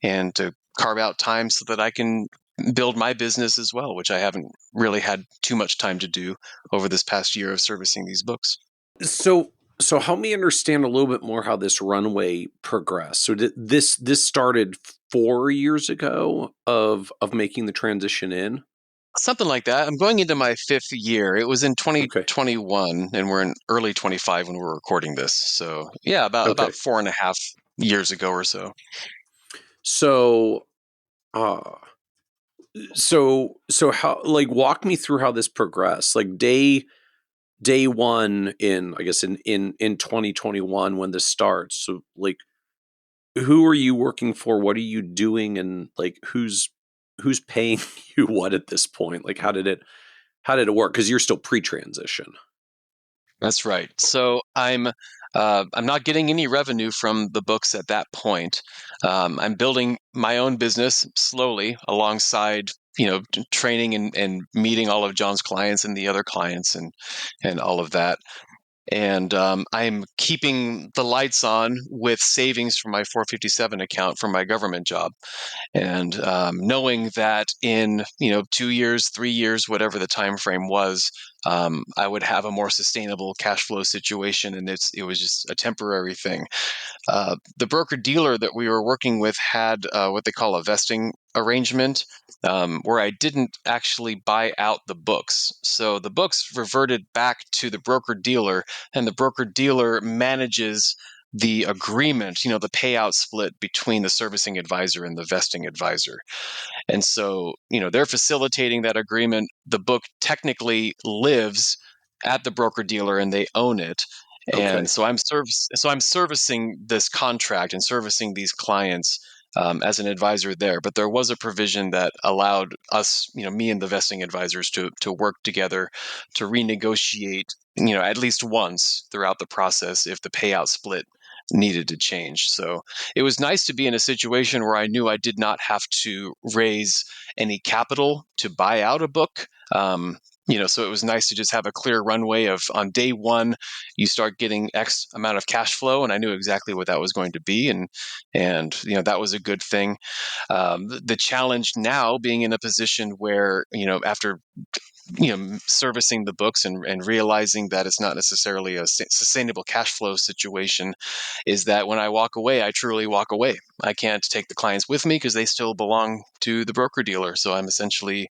and to carve out time so that I can build my business as well, which I haven't really had too much time to do over this past year of servicing these books. So help me understand a little bit more how this runway progressed. So did this started 4 years ago of making the transition in? Something like that. I'm going into my 5th year. It was in Okay. 2021, and we're in early 25 when we're recording this. So yeah, about Okay. 4.5 years ago or so. So uh so how, like, walk me through how this progressed. Like day 1 in, I guess, in 2021 when this starts. So like, who are you working for? What are you doing? And like, who's paying you what at this point? Like, how did it work? Because you're still pre-transition. That's right. So I'm not getting any revenue from the books at that point. I'm building my own business slowly alongside training and meeting all of John's clients and the other clients and all of that. And I'm keeping the lights on with savings from my 457 account from my government job. And knowing that in 2 years, 3 years, whatever the time frame was, I would have a more sustainable cash flow situation, and it was just a temporary thing. The broker dealer that we were working with had what they call a vesting arrangement, where I didn't actually buy out the books. So the books reverted back to the broker dealer, and the broker dealer manages the agreement, the payout split between the servicing advisor and the vesting advisor. And so, they're facilitating that agreement. The book technically lives at the broker dealer and they own it. Okay. And so I'm servicing this contract and servicing these clients as an advisor there. But there was a provision that allowed us, me and the vesting advisors, to work together to renegotiate, at least once throughout the process if the payout split needed to change. So it was nice to be in a situation where I knew I did not have to raise any capital to buy out a book. So it was nice to just have a clear runway of, on day one, you start getting X amount of cash flow, and I knew exactly what that was going to be, and that was a good thing. The challenge now, being in a position where after servicing the books and realizing that it's not necessarily a sustainable cash flow situation, is that when I walk away, I truly walk away. I can't take the clients with me because they still belong to the broker dealer. So I'm essentially,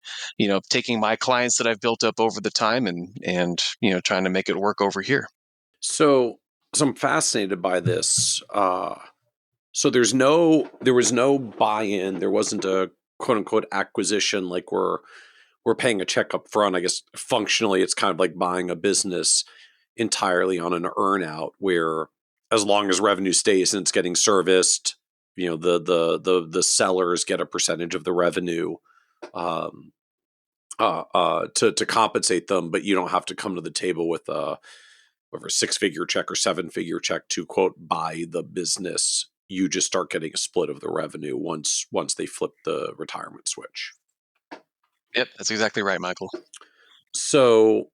taking my clients that I've built up over the time and trying to make it work over here. So I'm fascinated by this. So there was no buy-in. There wasn't a quote unquote acquisition like we're paying a check up front. I guess functionally it's kind of like buying a business entirely on an earn out, where as long as revenue stays and it's getting serviced, the sellers get a percentage of the revenue um, to compensate them, but you don't have to come to the table with a whatever 6-figure check or 7-figure check to quote buy the business. You just start getting a split of the revenue once they flip the retirement switch. Yep, that's exactly right, Michael. So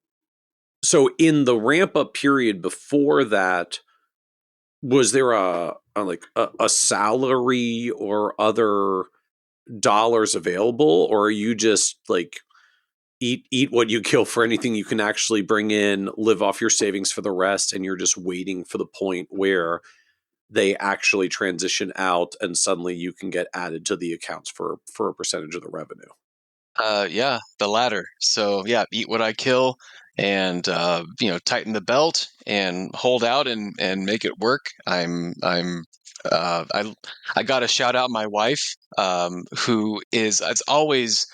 in the ramp up period before that, was there a salary or other dollars available, or are you just like eat what you kill for anything you can actually bring in, live off your savings for the rest, and you're just waiting for the point where they actually transition out and suddenly you can get added to the accounts for a percentage of the revenue? Yeah, the latter. So yeah, eat what I kill, and tighten the belt and hold out and make it work. I got to shout out my wife, who has always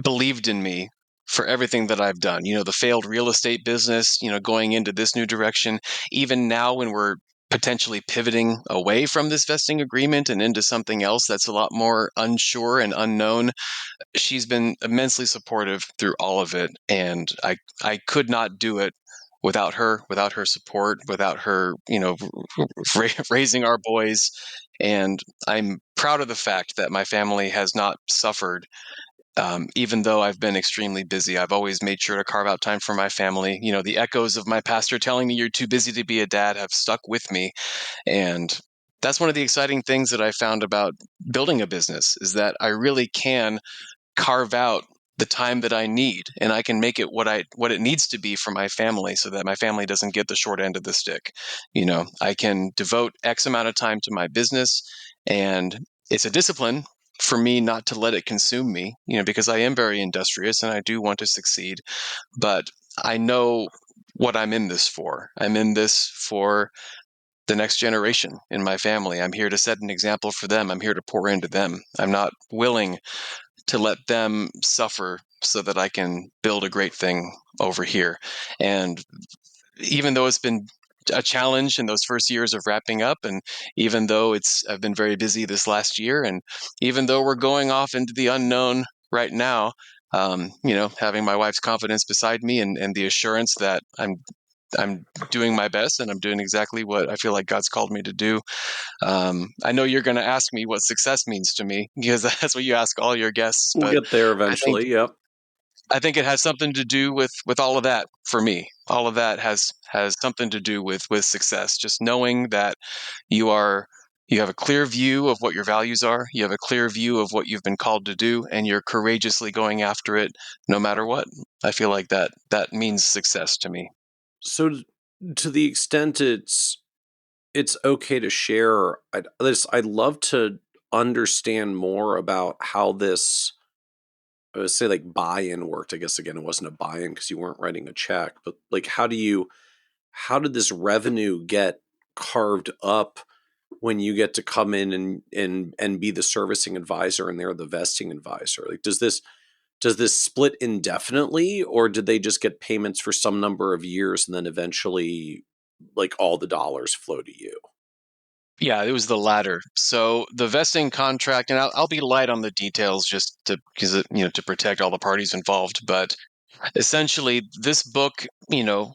believed in me for everything that I've done. The failed real estate business, going into this new direction, even now when we're potentially pivoting away from this vesting agreement and into something else that's a lot more unsure and unknown. She's been immensely supportive through all of it, and I could not do it without her support, without her, raising our boys. And I'm proud of the fact that my family has not suffered. Even though I've been extremely busy, I've always made sure to carve out time for my family. The echoes of my pastor telling me you're too busy to be a dad have stuck with me. And that's one of the exciting things that I found about building a business, is that I really can carve out the time that I need, and I can make it what it needs to be for my family, so that my family doesn't get the short end of the stick. I can devote X amount of time to my business, and it's a discipline for me not to let it consume me, because I am very industrious and I do want to succeed, but I know what I'm in this for. I'm in this for the next generation in my family. I'm here to set an example for them. I'm here to pour into them. I'm not willing to let them suffer so that I can build a great thing over here. And even though it's been a challenge in those first years of wrapping up, and even though I've been very busy this last year, and even though we're going off into the unknown right now, having my wife's confidence beside me and the assurance that I'm doing my best and I'm doing exactly what I feel like God's called me to do. I know you're going to ask me what success means to me, because that's what you ask all your guests. We'll But get there I think eventually. Yep. I think it has something to do with all of that for me. All of that has something to do with success. Just knowing that you have a clear view of what your values are, you have a clear view of what you've been called to do, and you're courageously going after it no matter what. I feel like that means success to me. So, to the extent it's okay to share, I'd love to understand more about how this, I would say, like, buy-in worked. I guess again, it wasn't a buy-in because you weren't writing a check, but like, how did this revenue get carved up when you get to come in and be the servicing advisor and they're the vesting advisor? Like, does this split indefinitely, or did they just get payments for some number of years and then eventually, like, all the dollars flow to you? Yeah, it was the latter. So the vesting contract, and I'll be light on the details just to because to protect all the parties involved. But essentially, this book,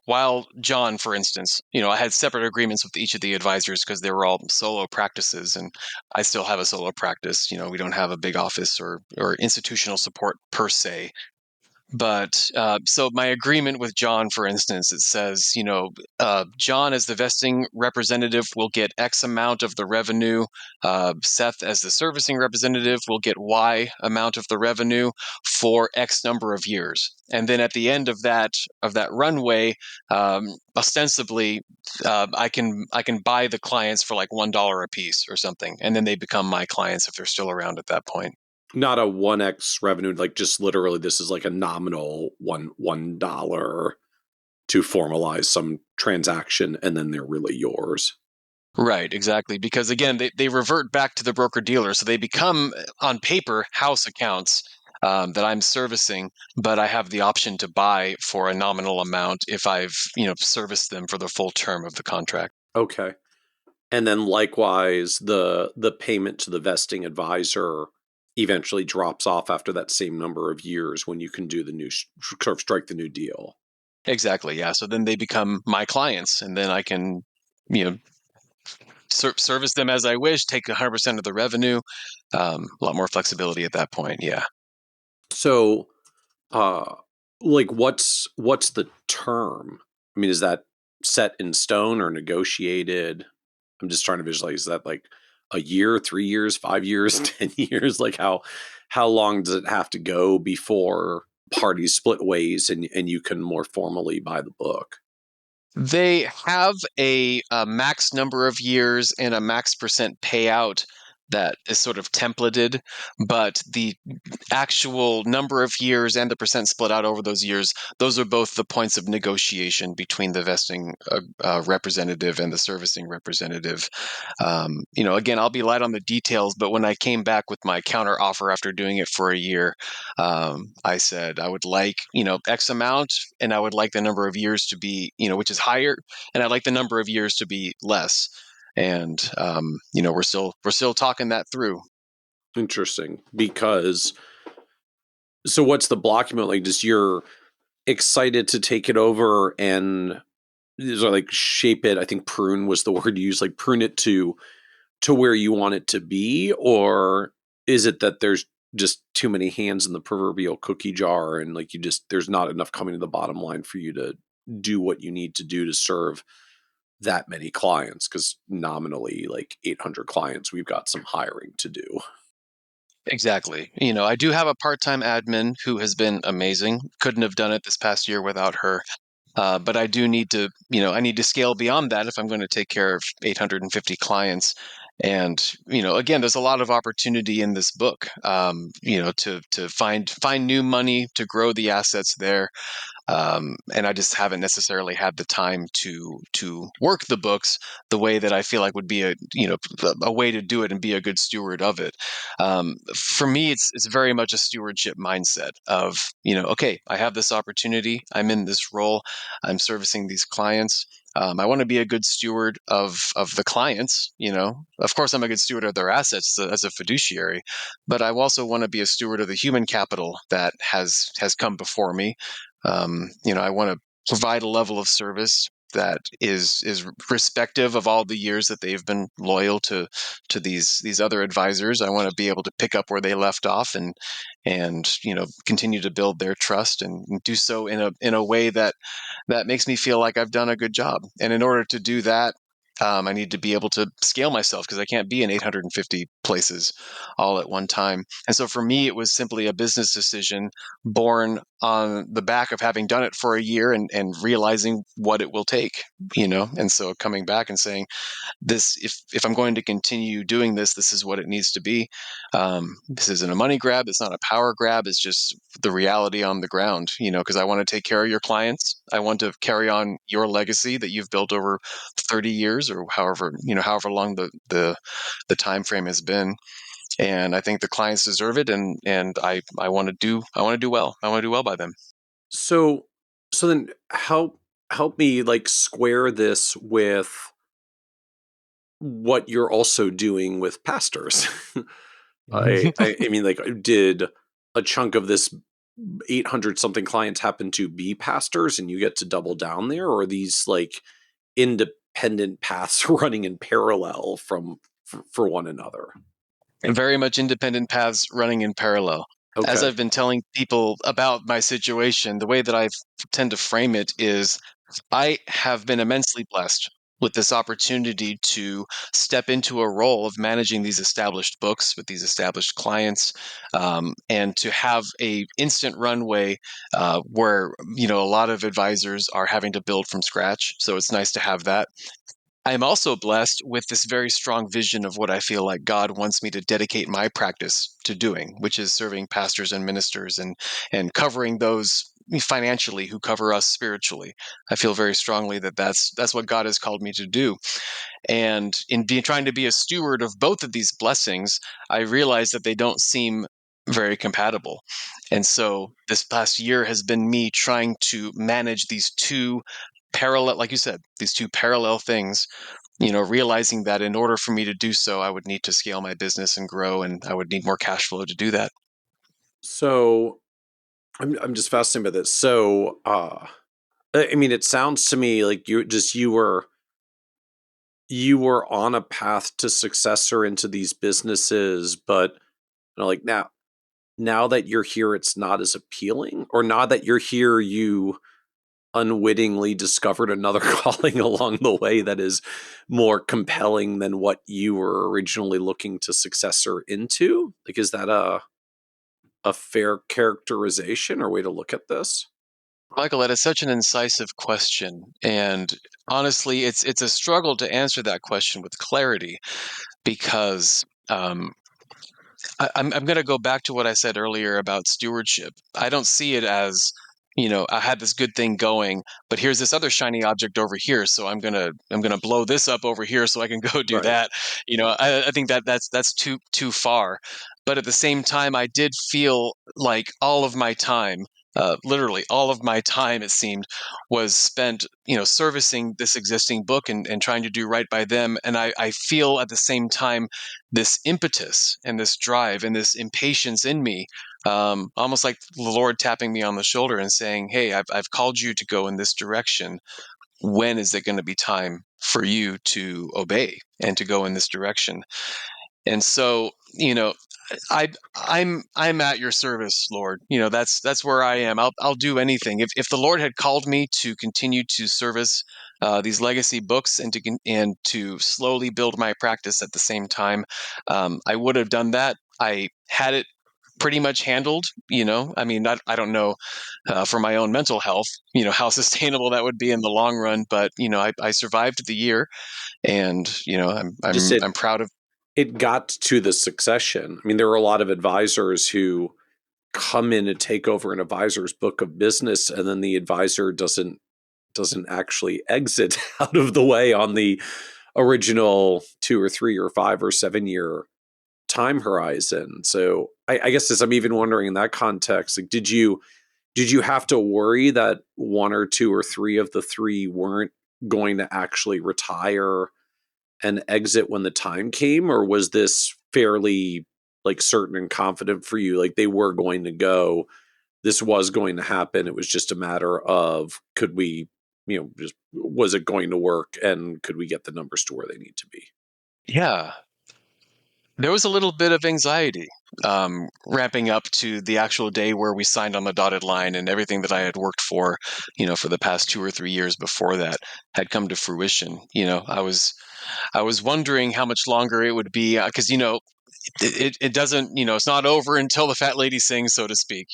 while John, for instance, I had separate agreements with each of the advisors because they were all solo practices, and I still have a solo practice. We don't have a big office or institutional support per se. But so my agreement with John, for instance, it says, John as the vesting representative will get X amount of the revenue. Seth as the servicing representative will get Y amount of the revenue for X number of years. And then at the end of that runway, ostensibly, I can buy the clients for like $1 a piece or something, and then they become my clients if they're still around at that point. Not a 1x revenue, like just literally this is like a nominal $1 to formalize some transaction and then they're really yours. Right, exactly. Because again, they revert back to the broker dealer. So they become, on paper, house accounts that I'm servicing, but I have the option to buy for a nominal amount if I've, serviced them for the full term of the contract. Okay. And then likewise, the payment to the vesting advisor eventually drops off after that same number of years when you can do the new sort of strike the new deal. Exactly. Yeah. So then they become my clients, and then I can, you know, service them as I wish, take 100% of the revenue. A lot more flexibility at that point. Yeah. So, uh, like, what's the term? I mean, is that set in stone or negotiated? I'm just trying to visualize. Is that like a year, 3 years, 5 years, 10 years? Like, how long does it have to go before parties split ways and you can more formally buy the book? They have a max number of years and a max percent payout that is sort of templated, but the actual number of years and the percent split out over those years, those are both the points of negotiation between the vesting representative and the servicing representative. Again, I'll be light on the details, but when I came back with my counter offer after doing it for a year, I said I would like, X amount, and I would like the number of years to be, which is higher, and I'd like the number of years to be less. And we're still talking that through. Interesting. Because so what's the blocking moment? Like, just you're excited to take it over and sort of like shape it. I think prune was the word you used, like prune it to where you want it to be, or is it that there's just too many hands in the proverbial cookie jar and like there's not enough coming to the bottom line for you to do what you need to do to serve that many clients? Because nominally, like 800 clients, we've got some hiring to do. Exactly. I do have a part-time admin who has been amazing. Couldn't have done it this past year without her. But I do need to, I need to scale beyond that if I'm going to take care of 850 clients. And again, there's a lot of opportunity in this book, to find new money to grow the assets there. And I just haven't necessarily had the time to work the books the way that I feel like would be a way to do it and be a good steward of it. For me, it's very much a stewardship mindset of okay, I have this opportunity, I'm in this role, I'm servicing these clients. I want to be a good steward of the clients. Of course, I'm a good steward of their assets as a fiduciary, but I also want to be a steward of the human capital that has come before me. I want to provide a level of service that is respective of all the years that they've been loyal to these other advisors. I want to be able to pick up where they left off and continue to build their trust and do so in a way that makes me feel like I've done a good job. And in order to do that, I need to be able to scale myself because I can't be in 850 places all at one time. And so for me, it was simply a business decision born on the back of having done it for a year and realizing what it will take, And so coming back and saying, this, if I'm going to continue doing this, this is what it needs to be. This isn't a money grab. It's not a power grab. It's just the reality on the ground, because I want to take care of your clients. I want to carry on your legacy that you've built over 30 years or however long the time frame has been. And I think the clients deserve it. And I want to do well. I want to do well by them. So then help me like square this with what you're also doing with pastors. I mean, like, did a chunk of this 800 something clients happen to be pastors and you get to double down there, or are these like independent paths running in parallel for one another? Very much independent paths running in parallel. Okay. As I've been telling people about my situation, the way that I tend to frame it is I have been immensely blessed with this opportunity to step into a role of managing these established books with these established clients, and to have a instant runway where a lot of advisors are having to build from scratch. So it's nice to have that. I'm also blessed with this very strong vision of what I feel like God wants me to dedicate my practice to doing, which is serving pastors and ministers and covering those financially who cover us spiritually. I feel very strongly that that's what God has called me to do. And in trying to be a steward of both of these blessings, I realize that they don't seem very compatible. And so this past year has been me trying to manage these two parallel, like you said, these two parallel things, realizing that in order for me to do so, I would need to scale my business and grow, and I would need more cash flow to do that. So I'm just fascinated by this. So, I mean, it sounds to me like you were on a path to success or into these businesses, but like now that you're here, it's not as appealing, or now that you're here, you unwittingly discovered another calling along the way that is more compelling than what you were originally looking to successor into. Like, is that a fair characterization or way to look at this? Michael, that is such an incisive question. And honestly, it's a struggle to answer that question with clarity because I'm going to go back to what I said earlier about stewardship. I don't see it as, I had this good thing going, but here's this other shiny object over here, so I'm gonna blow this up over here so I can go do Right. that. I think that's too far. But at the same time, I did feel like all of my time, literally all of my time, it seemed, was spent, servicing this existing book and trying to do right by them. And I feel at the same time this impetus and this drive and this impatience in me, almost like the Lord tapping me on the shoulder and saying, "Hey, I've called you to go in this direction. When is it going to be time for you to obey and to go in this direction?" And so, I'm at your service, Lord. That's where I am. I'll do anything. If the Lord had called me to continue to service these legacy books and to slowly build my practice at the same time, I would have done that. I had it pretty much handled. I mean, I don't know for my own mental health, how sustainable that would be in the long run. But I survived the year, and Just I'm proud of. it got to the succession. I mean, there are a lot of advisors who come in and take over an advisor's book of business, and then the advisor doesn't actually exit out of the way on the original 2 or 3 or 5 or 7 year time horizon. So I guess as I'm even wondering in that context, like, did you have to worry that 1 or 2 or 3 of the 3 weren't going to actually retire and exit when the time came, or was this fairly like certain and confident for you? Like, they were going to go, this was going to happen. It was just a matter of, could we just was it going to work, and could we get the numbers to where they need to be? Yeah. There was a little bit of anxiety ramping up to the actual day where we signed on the dotted line, and everything that I had worked for the past 2 or 3 years before that had come to fruition. I was wondering how much longer it would be, because it doesn't, it's not over until the fat lady sings, so to speak.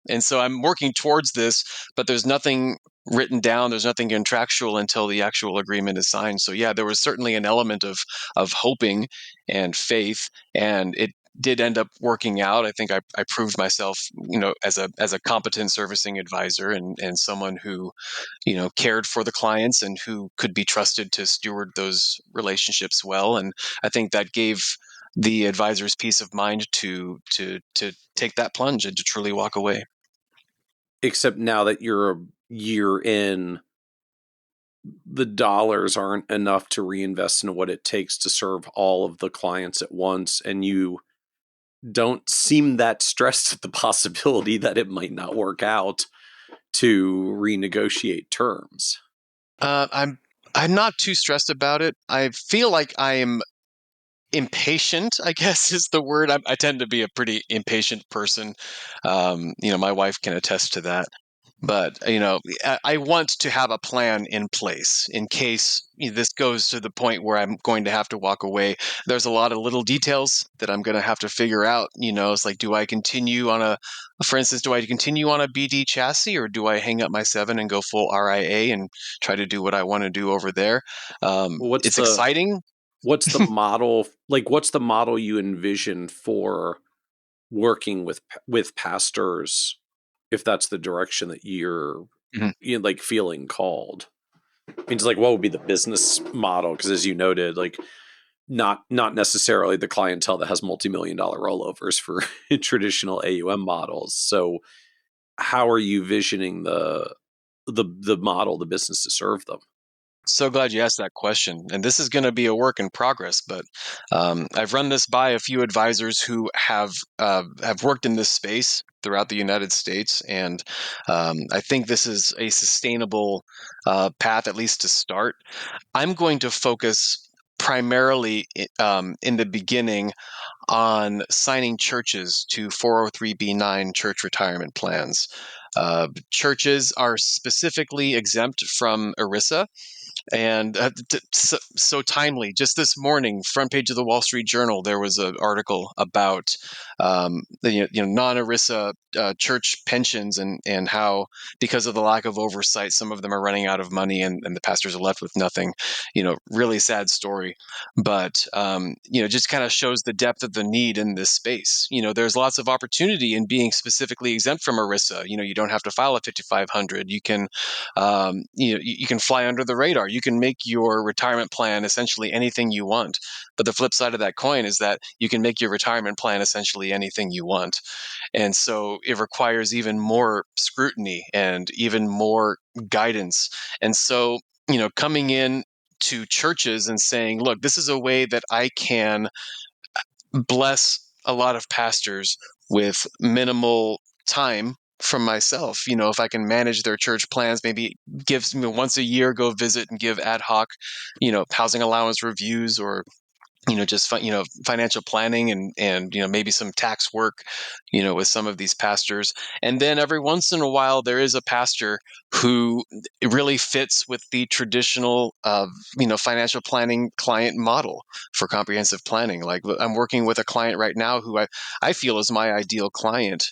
And so I'm working towards this, but there's nothing written down, there's nothing contractual until the actual agreement is signed. So yeah, there was certainly an element of hoping and faith, and it did end up working out. I think I proved myself, as a competent servicing advisor, and someone who cared for the clients and who could be trusted to steward those relationships well. And I think that gave the advisor's peace of mind to take that plunge and to truly walk away. Except now that you're a year in, the dollars aren't enough to reinvest in what it takes to serve all of the clients at once, and you don't seem that stressed at the possibility that it might not work out to renegotiate terms. I'm not too stressed about it. I feel like I'm impatient, I guess is the word. I tend to be a pretty impatient person. My wife can attest to that. But I want to have a plan in place in case this goes to the point where I'm going to have to walk away. There's a lot of little details that I'm going to have to figure out. It's like, for instance, do I continue on a BD chassis, or do I hang up my 7 and go full RIA and try to do what I want to do over there? What's It's the exciting. what's the model like? What's the model you envision for working with pastors, if that's the direction that you're Mhm. like feeling called? I mean, it's like, what would be the business model? Because as you noted, like not necessarily the clientele that has multi-million-dollar rollovers for traditional AUM models. So how are you visioning the model, the business to serve them? So glad you asked that question. And this is going to be a work in progress, but I've run this by a few advisors who have worked in this space throughout the United States, and I think this is a sustainable path, at least to start. I'm going to focus primarily in the beginning on signing churches to 403(b)(9) church retirement plans. Churches are specifically exempt from ERISA, and so timely. Just this morning, front page of the Wall Street Journal, there was an article about the non-ERISA church pensions, and how, because of the lack of oversight, some of them are running out of money, and the pastors are left with nothing. Really sad story, but just kind of shows the depth of the need in this space. There's lots of opportunity in being specifically exempt from ERISA. You don't have to file a 5500. You can you can fly under the radar. You can make your retirement plan essentially anything you want. But the flip side of that coin is that you can make your retirement plan essentially anything you want. And so it requires even more scrutiny and even more guidance. And so, coming in to churches and saying, look, this is a way that I can bless a lot of pastors with minimal time from myself. If I can manage their church plans, maybe give once a year, go visit and give ad hoc, housing allowance reviews, or just financial planning, and maybe some tax work, with some of these pastors. And then every once in a while, there is a pastor who really fits with the traditional financial planning client model for comprehensive planning. Like, I'm working with a client right now who I feel is my ideal client.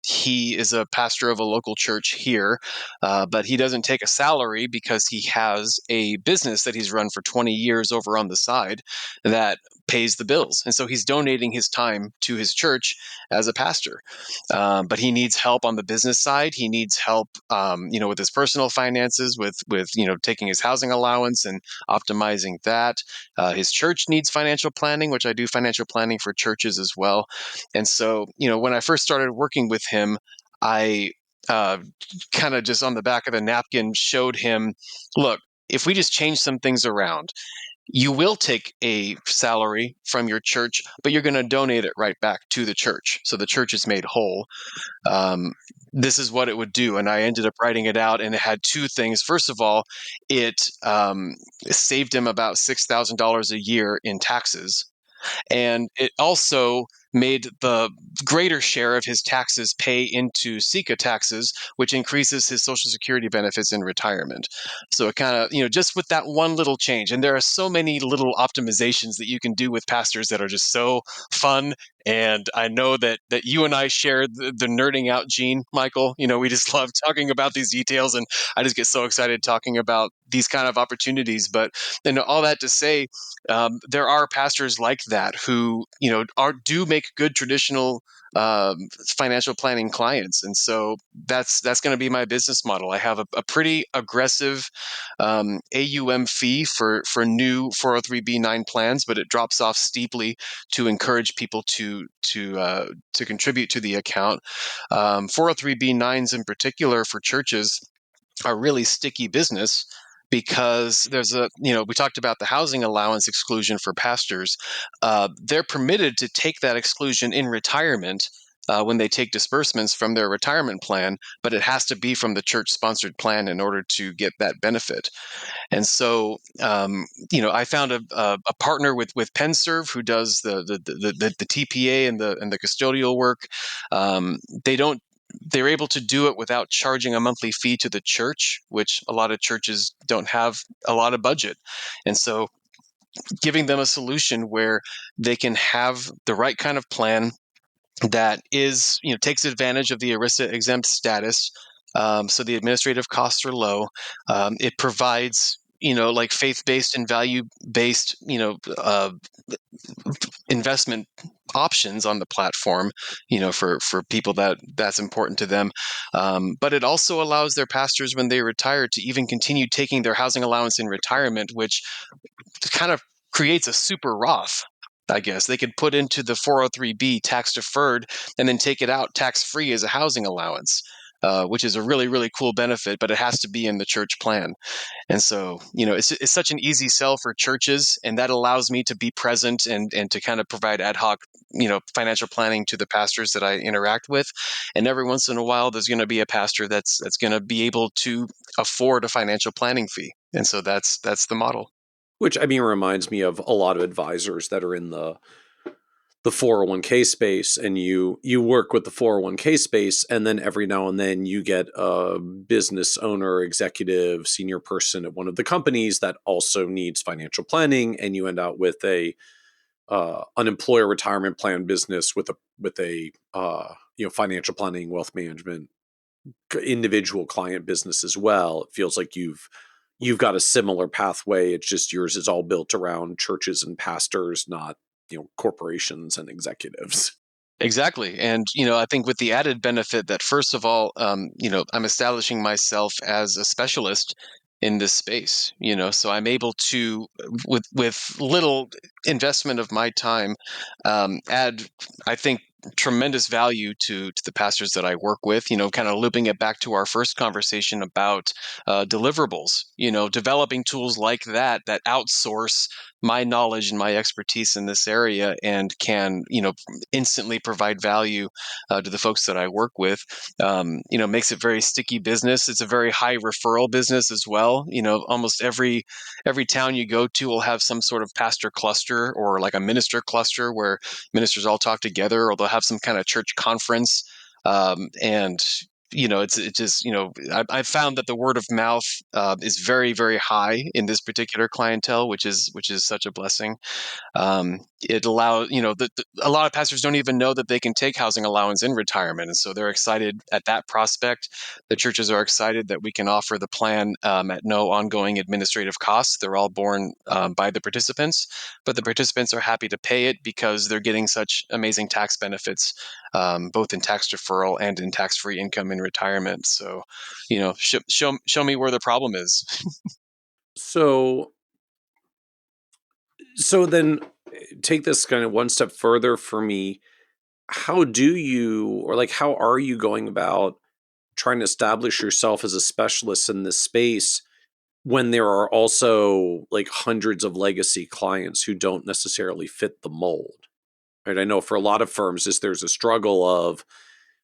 He is a pastor of a local church here, but he doesn't take a salary because he has a business that he's run for 20 years over on the side that pays the bills. And so he's donating his time to his church as a pastor. But he needs help on the business side. He needs help, with his personal finances, with taking his housing allowance and optimizing that. His church needs financial planning, which I do financial planning for churches as well. And so, when I first started working with him, I kind of just on the back of the napkin showed him, look, if we just change some things around, you will take a salary from your church, but you're going to donate it right back to the church. So the church is made whole. Um, this is what it would do. And I ended up writing it out, and it had two things. First of all, it saved him about $6,000 a year in taxes. And it also made the greater share of his taxes pay into SECA taxes, which increases his Social Security benefits in retirement. So it kind of, just with that one little change, and there are so many little optimizations that you can do with pastors that are just so fun. And I know that you and I share the nerding out gene, Michael. We just love talking about these details, and I just get so excited talking about these kind of opportunities. But all that to say, there are pastors like that who do make good traditional financial planning clients, and so that's going to be my business model. I have a pretty aggressive AUM fee for new 403b9 plans, but it drops off steeply to encourage people to contribute to the account. 403b9s in particular for churches are really sticky business, because we talked about the housing allowance exclusion for pastors. They're permitted to take that exclusion in retirement when they take disbursements from their retirement plan, but it has to be from the church sponsored plan in order to get that benefit. And so, I found a partner with PenServe who does the TPA and the custodial work. They don't They're able to do it without charging a monthly fee to the church, which a lot of churches don't have a lot of budget. And so giving them a solution where they can have the right kind of plan that takes advantage of the ERISA exempt status. So the administrative costs are low. It provides, like faith-based and value-based, investment options on the platform, for people that's important to them. But it also allows their pastors, when they retire, to even continue taking their housing allowance in retirement, which kind of creates a super Roth. I guess they could put into the 403b tax deferred and then take it out tax free as a housing allowance, which is a really, really cool benefit, but it has to be in the church plan. And so, it's such an easy sell for churches, and that allows me to be present and to kind of provide ad hoc, financial planning to the pastors that I interact with. And every once in a while, there's going to be a pastor that's going to be able to afford a financial planning fee. And so that's the model. Which, reminds me of a lot of advisors that are in the 401k space, and you work with the 401k space, and then every now and then you get a business owner, executive, senior person at one of the companies that also needs financial planning, and you end out with an employer retirement plan business with a financial planning, wealth management, individual client business as well. It feels like you've got a similar pathway. It's just yours is all built around churches and pastors, not corporations and executives. Exactly. And, I think with the added benefit that, first of all, I'm establishing myself as a specialist in this space, so I'm able to, with little investment of my time, add, I think, tremendous value to the pastors that I work with, kind of looping it back to our first conversation about deliverables, developing tools like that outsource my knowledge and my expertise in this area and can, instantly provide value to the folks that I work with. Makes it very sticky business. It's a very high referral business as well. Almost every town you go to will have some sort of pastor cluster or like a minister cluster where ministers all talk together, or they'll have some kind of church conference. And it's just, I've found that the word of mouth is very, very high in this particular clientele, which is such a blessing. It allows, a lot of pastors don't even know that they can take housing allowance in retirement. And so they're excited at that prospect. The churches are excited that we can offer the plan at no ongoing administrative costs. They're all borne by the participants, but the participants are happy to pay it because they're getting such amazing tax benefits, both in tax deferral and in tax-free income in retirement. So, show me where the problem is. So then take this kind of one step further for me. How do you, or like, how are you going about trying to establish yourself as a specialist in this space when there are also like hundreds of legacy clients who don't necessarily fit the mold, right? I know for a lot of firms, there's a struggle of,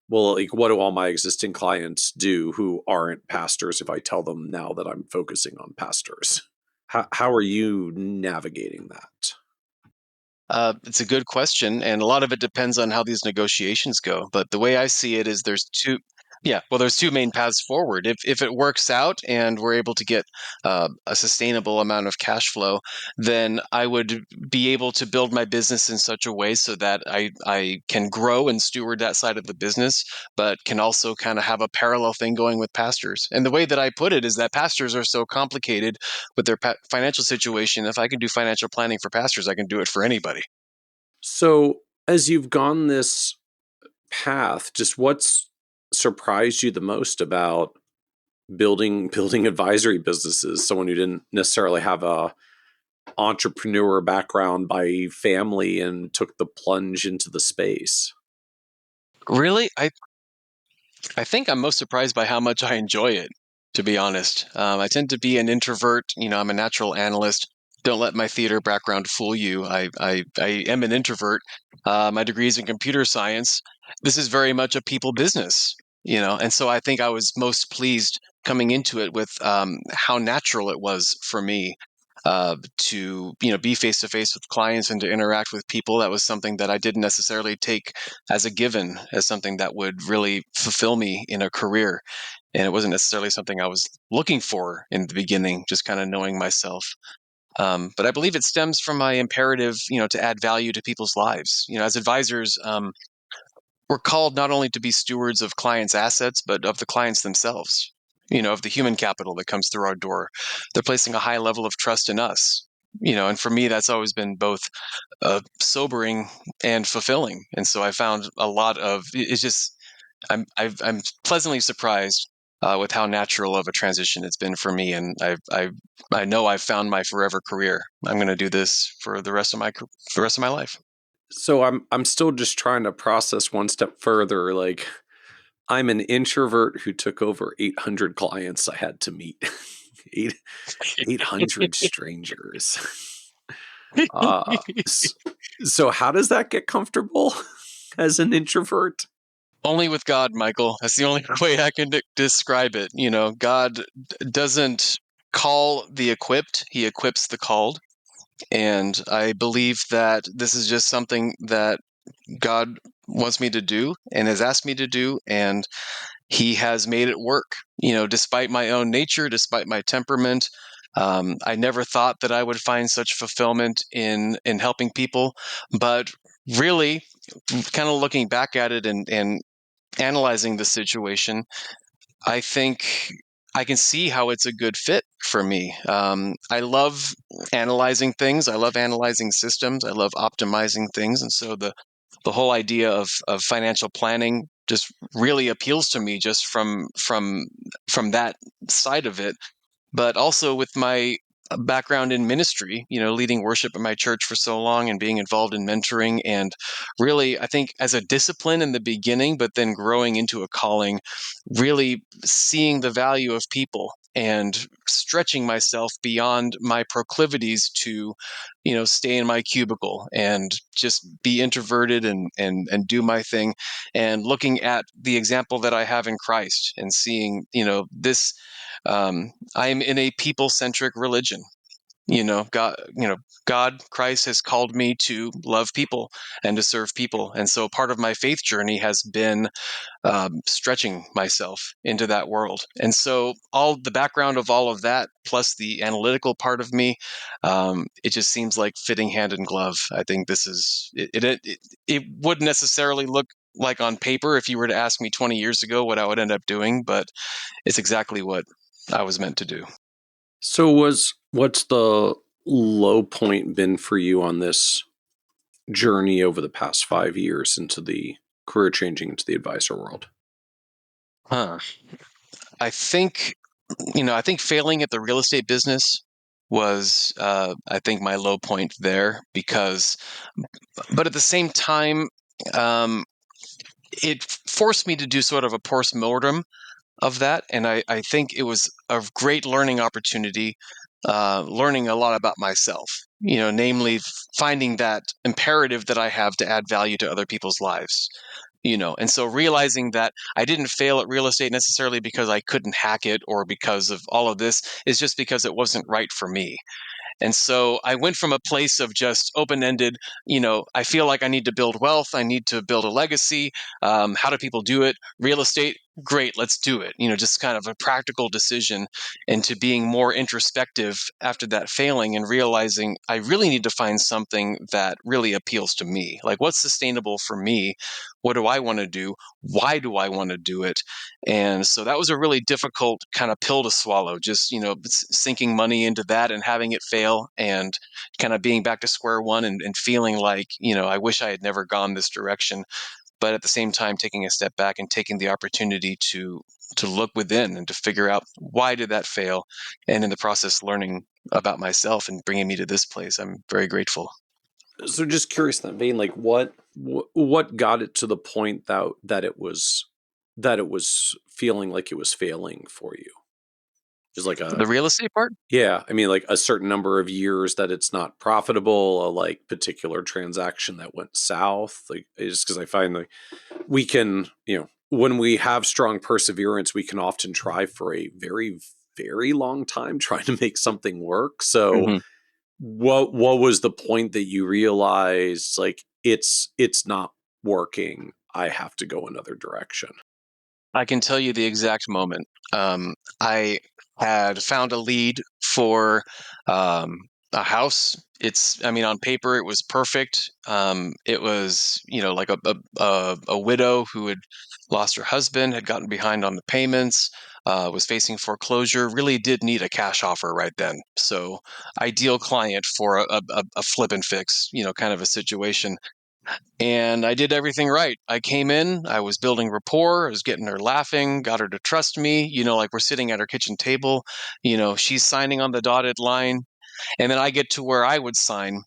well, like, what do all my existing clients do who aren't pastors if I tell them now that I'm focusing on pastors? How are you navigating that? It's a good question, and a lot of it depends on how these negotiations go. But the way I see it is there's two, yeah, well, there's two main paths forward. If it works out and we're able to get a sustainable amount of cash flow, then I would be able to build my business in such a way so that I can grow and steward that side of the business, but can also kind of have a parallel thing going with pastors. And the way that I put it is that pastors are so complicated with their financial situation. If I can do financial planning for pastors, I can do it for anybody. So, as you've gone this path, just what's surprised you the most about building advisory businesses? Someone who didn't necessarily have a entrepreneur background by family and took the plunge into the space. Really, I think I'm most surprised by how much I enjoy it, to be honest. I tend to be an introvert. I'm a natural analyst. Don't let my theater background fool you. I am an introvert. My degree is in computer science. This is very much a people business, and so I think I was most pleased coming into it with how natural it was for me to be face to face with clients and to interact with people. That was something that I didn't necessarily take as a given, as something that would really fulfill me in a career. And it wasn't necessarily something I was looking for in the beginning, just kind of knowing myself. But I believe it stems from my imperative, to add value to people's lives. As advisors, we're called not only to be stewards of clients' assets, but of the clients themselves, of the human capital that comes through our door. They're placing a high level of trust in us. And for me, that's always been both sobering and fulfilling. And so I found a lot of it's just I'm pleasantly surprised with how natural of a transition it's been for me, and I know I've found my forever career. I'm going to do this for the rest of my life. So I'm still just trying to process one step further. Like, I'm an introvert who took over 800 clients I had to meet. 800 strangers. Uh, so how does that get comfortable as an introvert? Only with God, Michael. That's the only way I can describe it. God doesn't call the equipped; He equips the called. And I believe that this is just something that God wants me to do and has asked me to do, and He has made it work. Despite my own nature, despite my temperament, I never thought that I would find such fulfillment in helping people. But really, kind of looking back at it and analyzing the situation, I think I can see how it's a good fit for me. I love analyzing things. I love analyzing systems. I love optimizing things, and so the whole idea of financial planning just really appeals to me just from that side of it. But also with my background in ministry, leading worship at my church for so long and being involved in mentoring, and really, I think as a discipline in the beginning, but then growing into a calling, really seeing the value of people and stretching myself beyond my proclivities to, stay in my cubicle and just be introverted and do my thing, and looking at the example that I have in Christ and seeing, this I'm in a people-centric religion. God, Christ has called me to love people and to serve people. And so part of my faith journey has been stretching myself into that world. And so all the background of all of that, plus the analytical part of me, it just seems like fitting hand in glove. I think this is, it wouldn't necessarily look like on paper if you were to ask me 20 years ago what I would end up doing, but it's exactly what I was meant to do. So what's the low point been for you on this journey over the past 5 years into the career changing into the advisor world? Huh. I think, I think failing at the real estate business was, I think, my low point there because, but at the same time, it forced me to do sort of a postmortem of that. And I think it was a great learning opportunity, learning a lot about myself, namely finding that imperative that I have to add value to other people's lives. And so realizing that I didn't fail at real estate necessarily because I couldn't hack it or because of all of this, is just because it wasn't right for me. And so I went from a place of just open ended, I feel like I need to build wealth. I need to build a legacy. How do people do it? Real estate, great, let's do it. Just kind of a practical decision, into being more introspective after that failing and realizing I really need to find something that really appeals to me. Like, what's sustainable for me? What do I want to do? Why do I want to do it? And so that was a really difficult kind of pill to swallow, just, sinking money into that and having it fail and kind of being back to square one, and feeling like, I wish I had never gone this direction. But at the same time, taking a step back and taking the opportunity to look within and to figure out, why did that fail? And in the process, learning about myself and bringing me to this place. I'm very grateful. So just curious in that vein, like what got it to the point that it was feeling like it was failing for you? Just like The real estate part? yeah, I mean, like a certain number of years that it's not profitable, a like particular transaction that went south. Like, it's because I find like we can, when we have strong perseverance, we can often try for a very, very long time trying to make something work. So Mhm. what was the point that you realized like it's not working? I have to go another direction. I can tell you the exact moment. I had found a lead for a house. I mean, on paper, it was perfect. It was, like a widow who had lost her husband, had gotten behind on the payments, was facing foreclosure, really did need a cash offer right then. So, ideal client for a flip and fix, kind of a situation. And I did everything right. I came in, I was building rapport, I was getting her laughing, got her to trust me. Like, we're sitting at her kitchen table, she's signing on the dotted line. And then I get to where I would sign,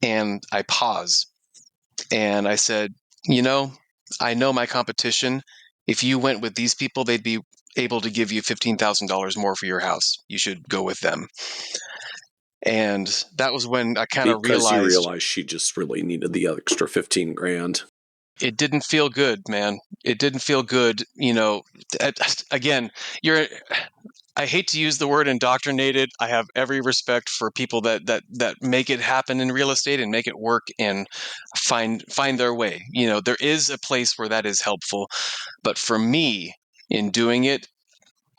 and I pause. And I said, you know, I know my competition. If you went with these people, they'd be able to give you $15,000 more for your house. You should go with them. And that was when I kind of Because you realized realized she just really needed the extra 15 grand. it didn't feel good, man. It didn't feel good. Again, I hate to use the word indoctrinated. I have every respect for people that make it happen in real estate and make it work and find their way. There is a place where that is helpful, but for me, in doing it,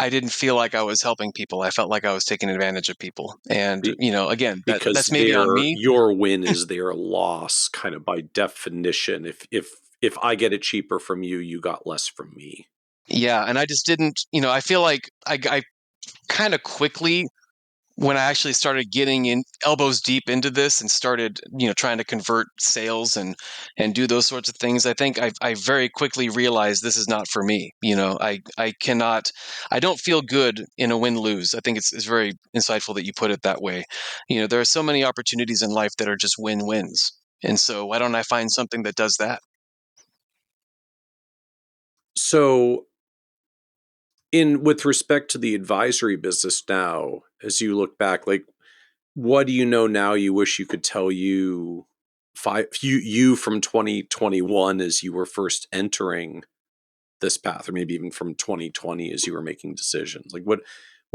I didn't feel like I was helping people. I felt like I was taking advantage of people. And, Be- again, because that's maybe on me. your win is their loss, kind of by definition. If I get it cheaper from you, you got less from me. Yeah, and I just didn't, I feel like I kind of quickly, when I actually started getting in elbows deep into this and started, trying to convert sales and do those sorts of things, I think I very quickly realized this is not for me. I don't feel good in a win-lose. I think it's very insightful that you put it that way. There are so many opportunities in life that are just win-wins. And so why don't I find something that does that? So, in with respect to the advisory business now, as you look back, like what do you know now you wish you could tell you from 2021 as you were first entering this path, or maybe even from 2020 as you were making decisions? Like what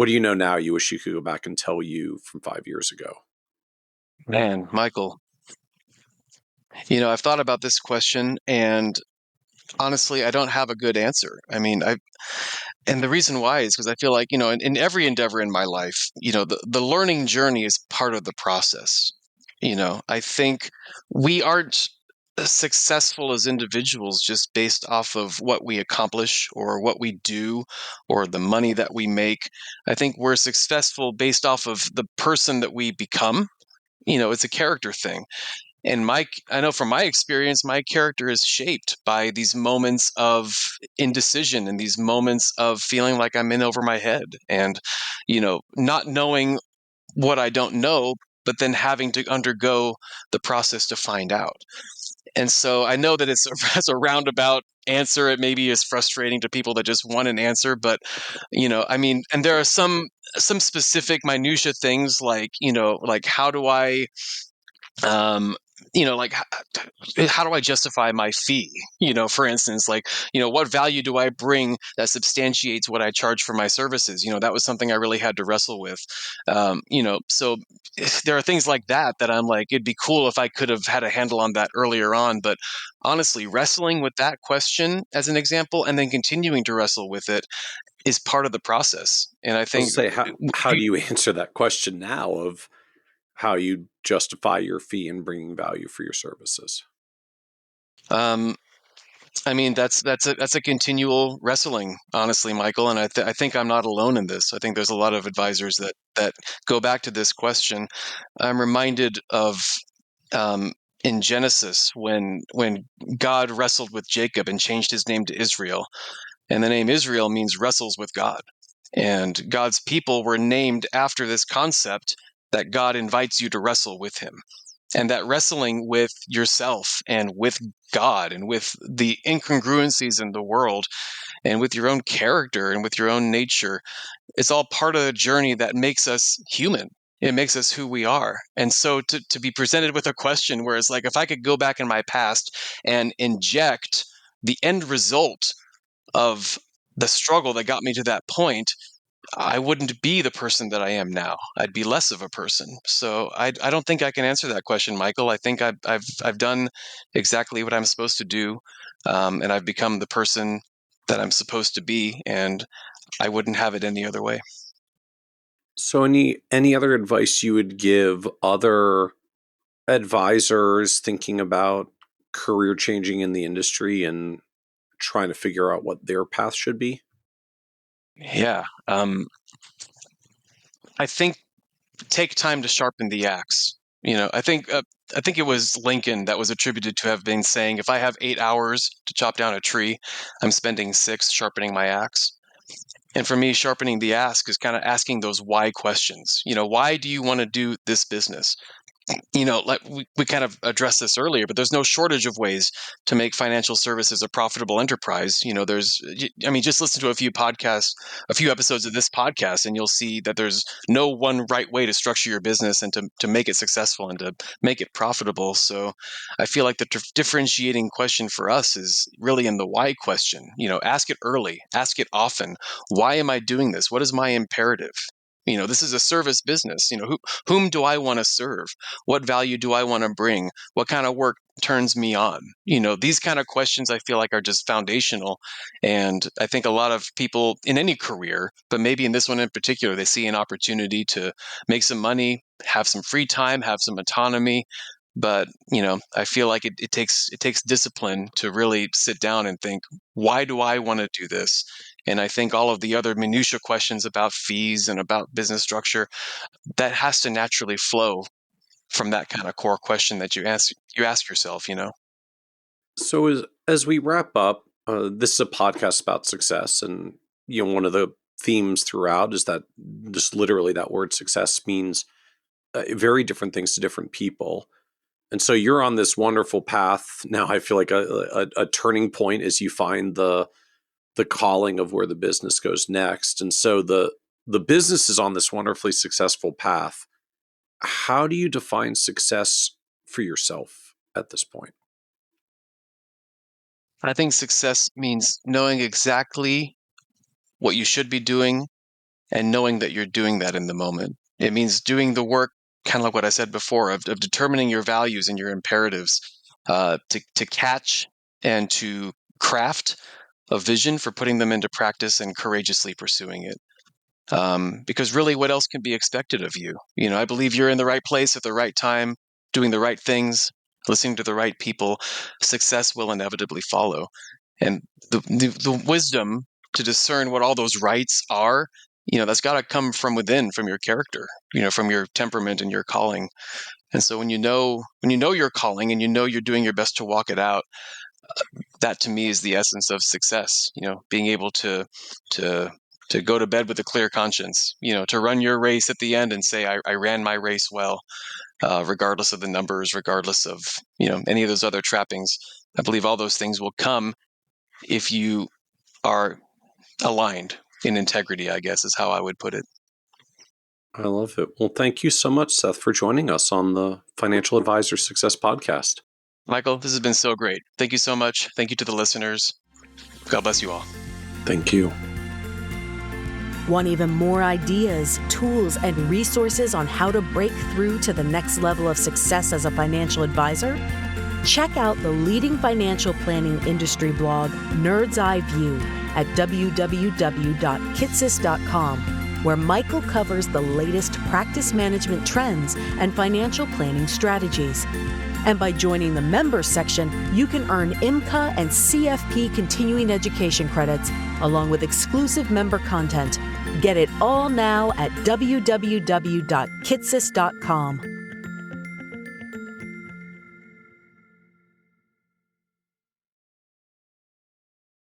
do you know now you wish you could go back and tell you from 5 years ago? Man, Michael, I've thought about this question, and honestly, I don't have a good answer. I mean, and the reason why is because I feel like, in every endeavor in my life, the learning journey is part of the process. I think we aren't successful as individuals just based off of what we accomplish or what we do or the money that we make. I think we're successful based off of the person that we become. It's a character thing. And I know from my experience, my character is shaped by these moments of indecision and these moments of feeling like I'm in over my head and, not knowing what I don't know, but then having to undergo the process to find out. And so I know that it's as a roundabout answer. It maybe is frustrating to people that just want an answer, but I mean, and there are some specific minutia things like, like how do I um like how do I justify my fee, for instance, like, what value do I bring that substantiates what I charge for my services? That was something I really had to wrestle with. So there are things like that I'm like, it'd be cool if I could have had a handle on that earlier on, but honestly, wrestling with that question as an example and then continuing to wrestle with it is part of the process. And I I'll think say, how do you answer that question now of how you justify your fee and bringing value for your services? um, I mean, that's a continual wrestling, honestly, Michael. And I think I'm not alone in this. I think there's a lot of advisors that go back to this question. I'm reminded of um, in Genesis when God wrestled with Jacob and changed his name to Israel, and the name Israel means wrestles with God, and God's people were named after this concept that God invites you to wrestle with Him. And that wrestling with yourself and with God and with the incongruencies in the world and with your own character and with your own nature, it's all part of the journey that makes us human. It makes us who we are. And so to be presented with a question where it's like, if I could go back in my past and inject the end result of the struggle that got me to that point, I wouldn't be the person that I am now. I'd be less of a person. So I don't think I can answer that question, Michael. I think I've done exactly what I'm supposed to do, and I've become the person that I'm supposed to be, and I wouldn't have it any other way. So any other advice you would give other advisors thinking about career changing in the industry and trying to figure out what their path should be? Yeah, I think take time to sharpen the axe. I think it was Lincoln that was attributed to have been saying, "If I have 8 hours to chop down a tree, I'm spending 6 sharpening my axe." And for me, sharpening the ask is kind of asking those why questions. Why do you want to do this business? Like we kind of addressed this earlier, but there's no shortage of ways to make financial services a profitable enterprise. I mean, just listen to a few podcasts, a few episodes of this podcast, and you'll see that there's no one right way to structure your business and to make it successful and to make it profitable. So I feel like the differentiating question for us is really in the why question. Ask it early, ask it often. Why am I doing this? What is my imperative? This is a service business. Whom do I want to serve? What value do I want to bring? What kind of work turns me on? These kind of questions I feel like are just foundational. And I think a lot of people in any career, but maybe in this one in particular, they see an opportunity to make some money, have some free time, have some autonomy. But I feel like it takes discipline to really sit down and think, why do I want to do this? And I think all of the other minutia questions about fees and about business structure, that has to naturally flow from that kind of core question that you ask yourself. So as we wrap up, this is a podcast about success, and one of the themes throughout is that just literally that word success means very different things to different people. And so you're on this wonderful path now. I feel like a turning point as you find the calling of where the business goes next. And so the business is on this wonderfully successful path. How do you define success for yourself at this point? I think success means knowing exactly what you should be doing and knowing that you're doing that in the moment. It means doing the work, kind of like what I said before, of determining your values and your imperatives, to catch and to craft a vision for putting them into practice and courageously pursuing it. Because really, what else can be expected of you? I believe you're in the right place at the right time, doing the right things, listening to the right people. Success will inevitably follow. And the wisdom to discern what all those rights are, that's got to come from within, from your character, from your temperament and your calling. And so when you know your calling and you're doing your best to walk it out, that to me is the essence of success. Being able to to go to bed with a clear conscience, to run your race at the end and say, I ran my race well, regardless of the numbers, regardless of, any of those other trappings. I believe all those things will come if you are aligned in integrity, I guess is how I would put it. I love it. Well, thank you so much, Seth, for joining us on the Financial Advisor Success Podcast. Michael, this has been so great. Thank you so much. Thank you to the listeners. God bless you all. Thank you. Want even more ideas, tools, and resources on how to break through to the next level of success as a financial advisor? Check out the leading financial planning industry blog, Nerd's Eye View, at www.kitsis.com, where Michael covers the latest practice management trends and financial planning strategies. And by joining the members section, you can earn IMCA and CFP continuing education credits, along with exclusive member content. Get it all now at www.kitsis.com.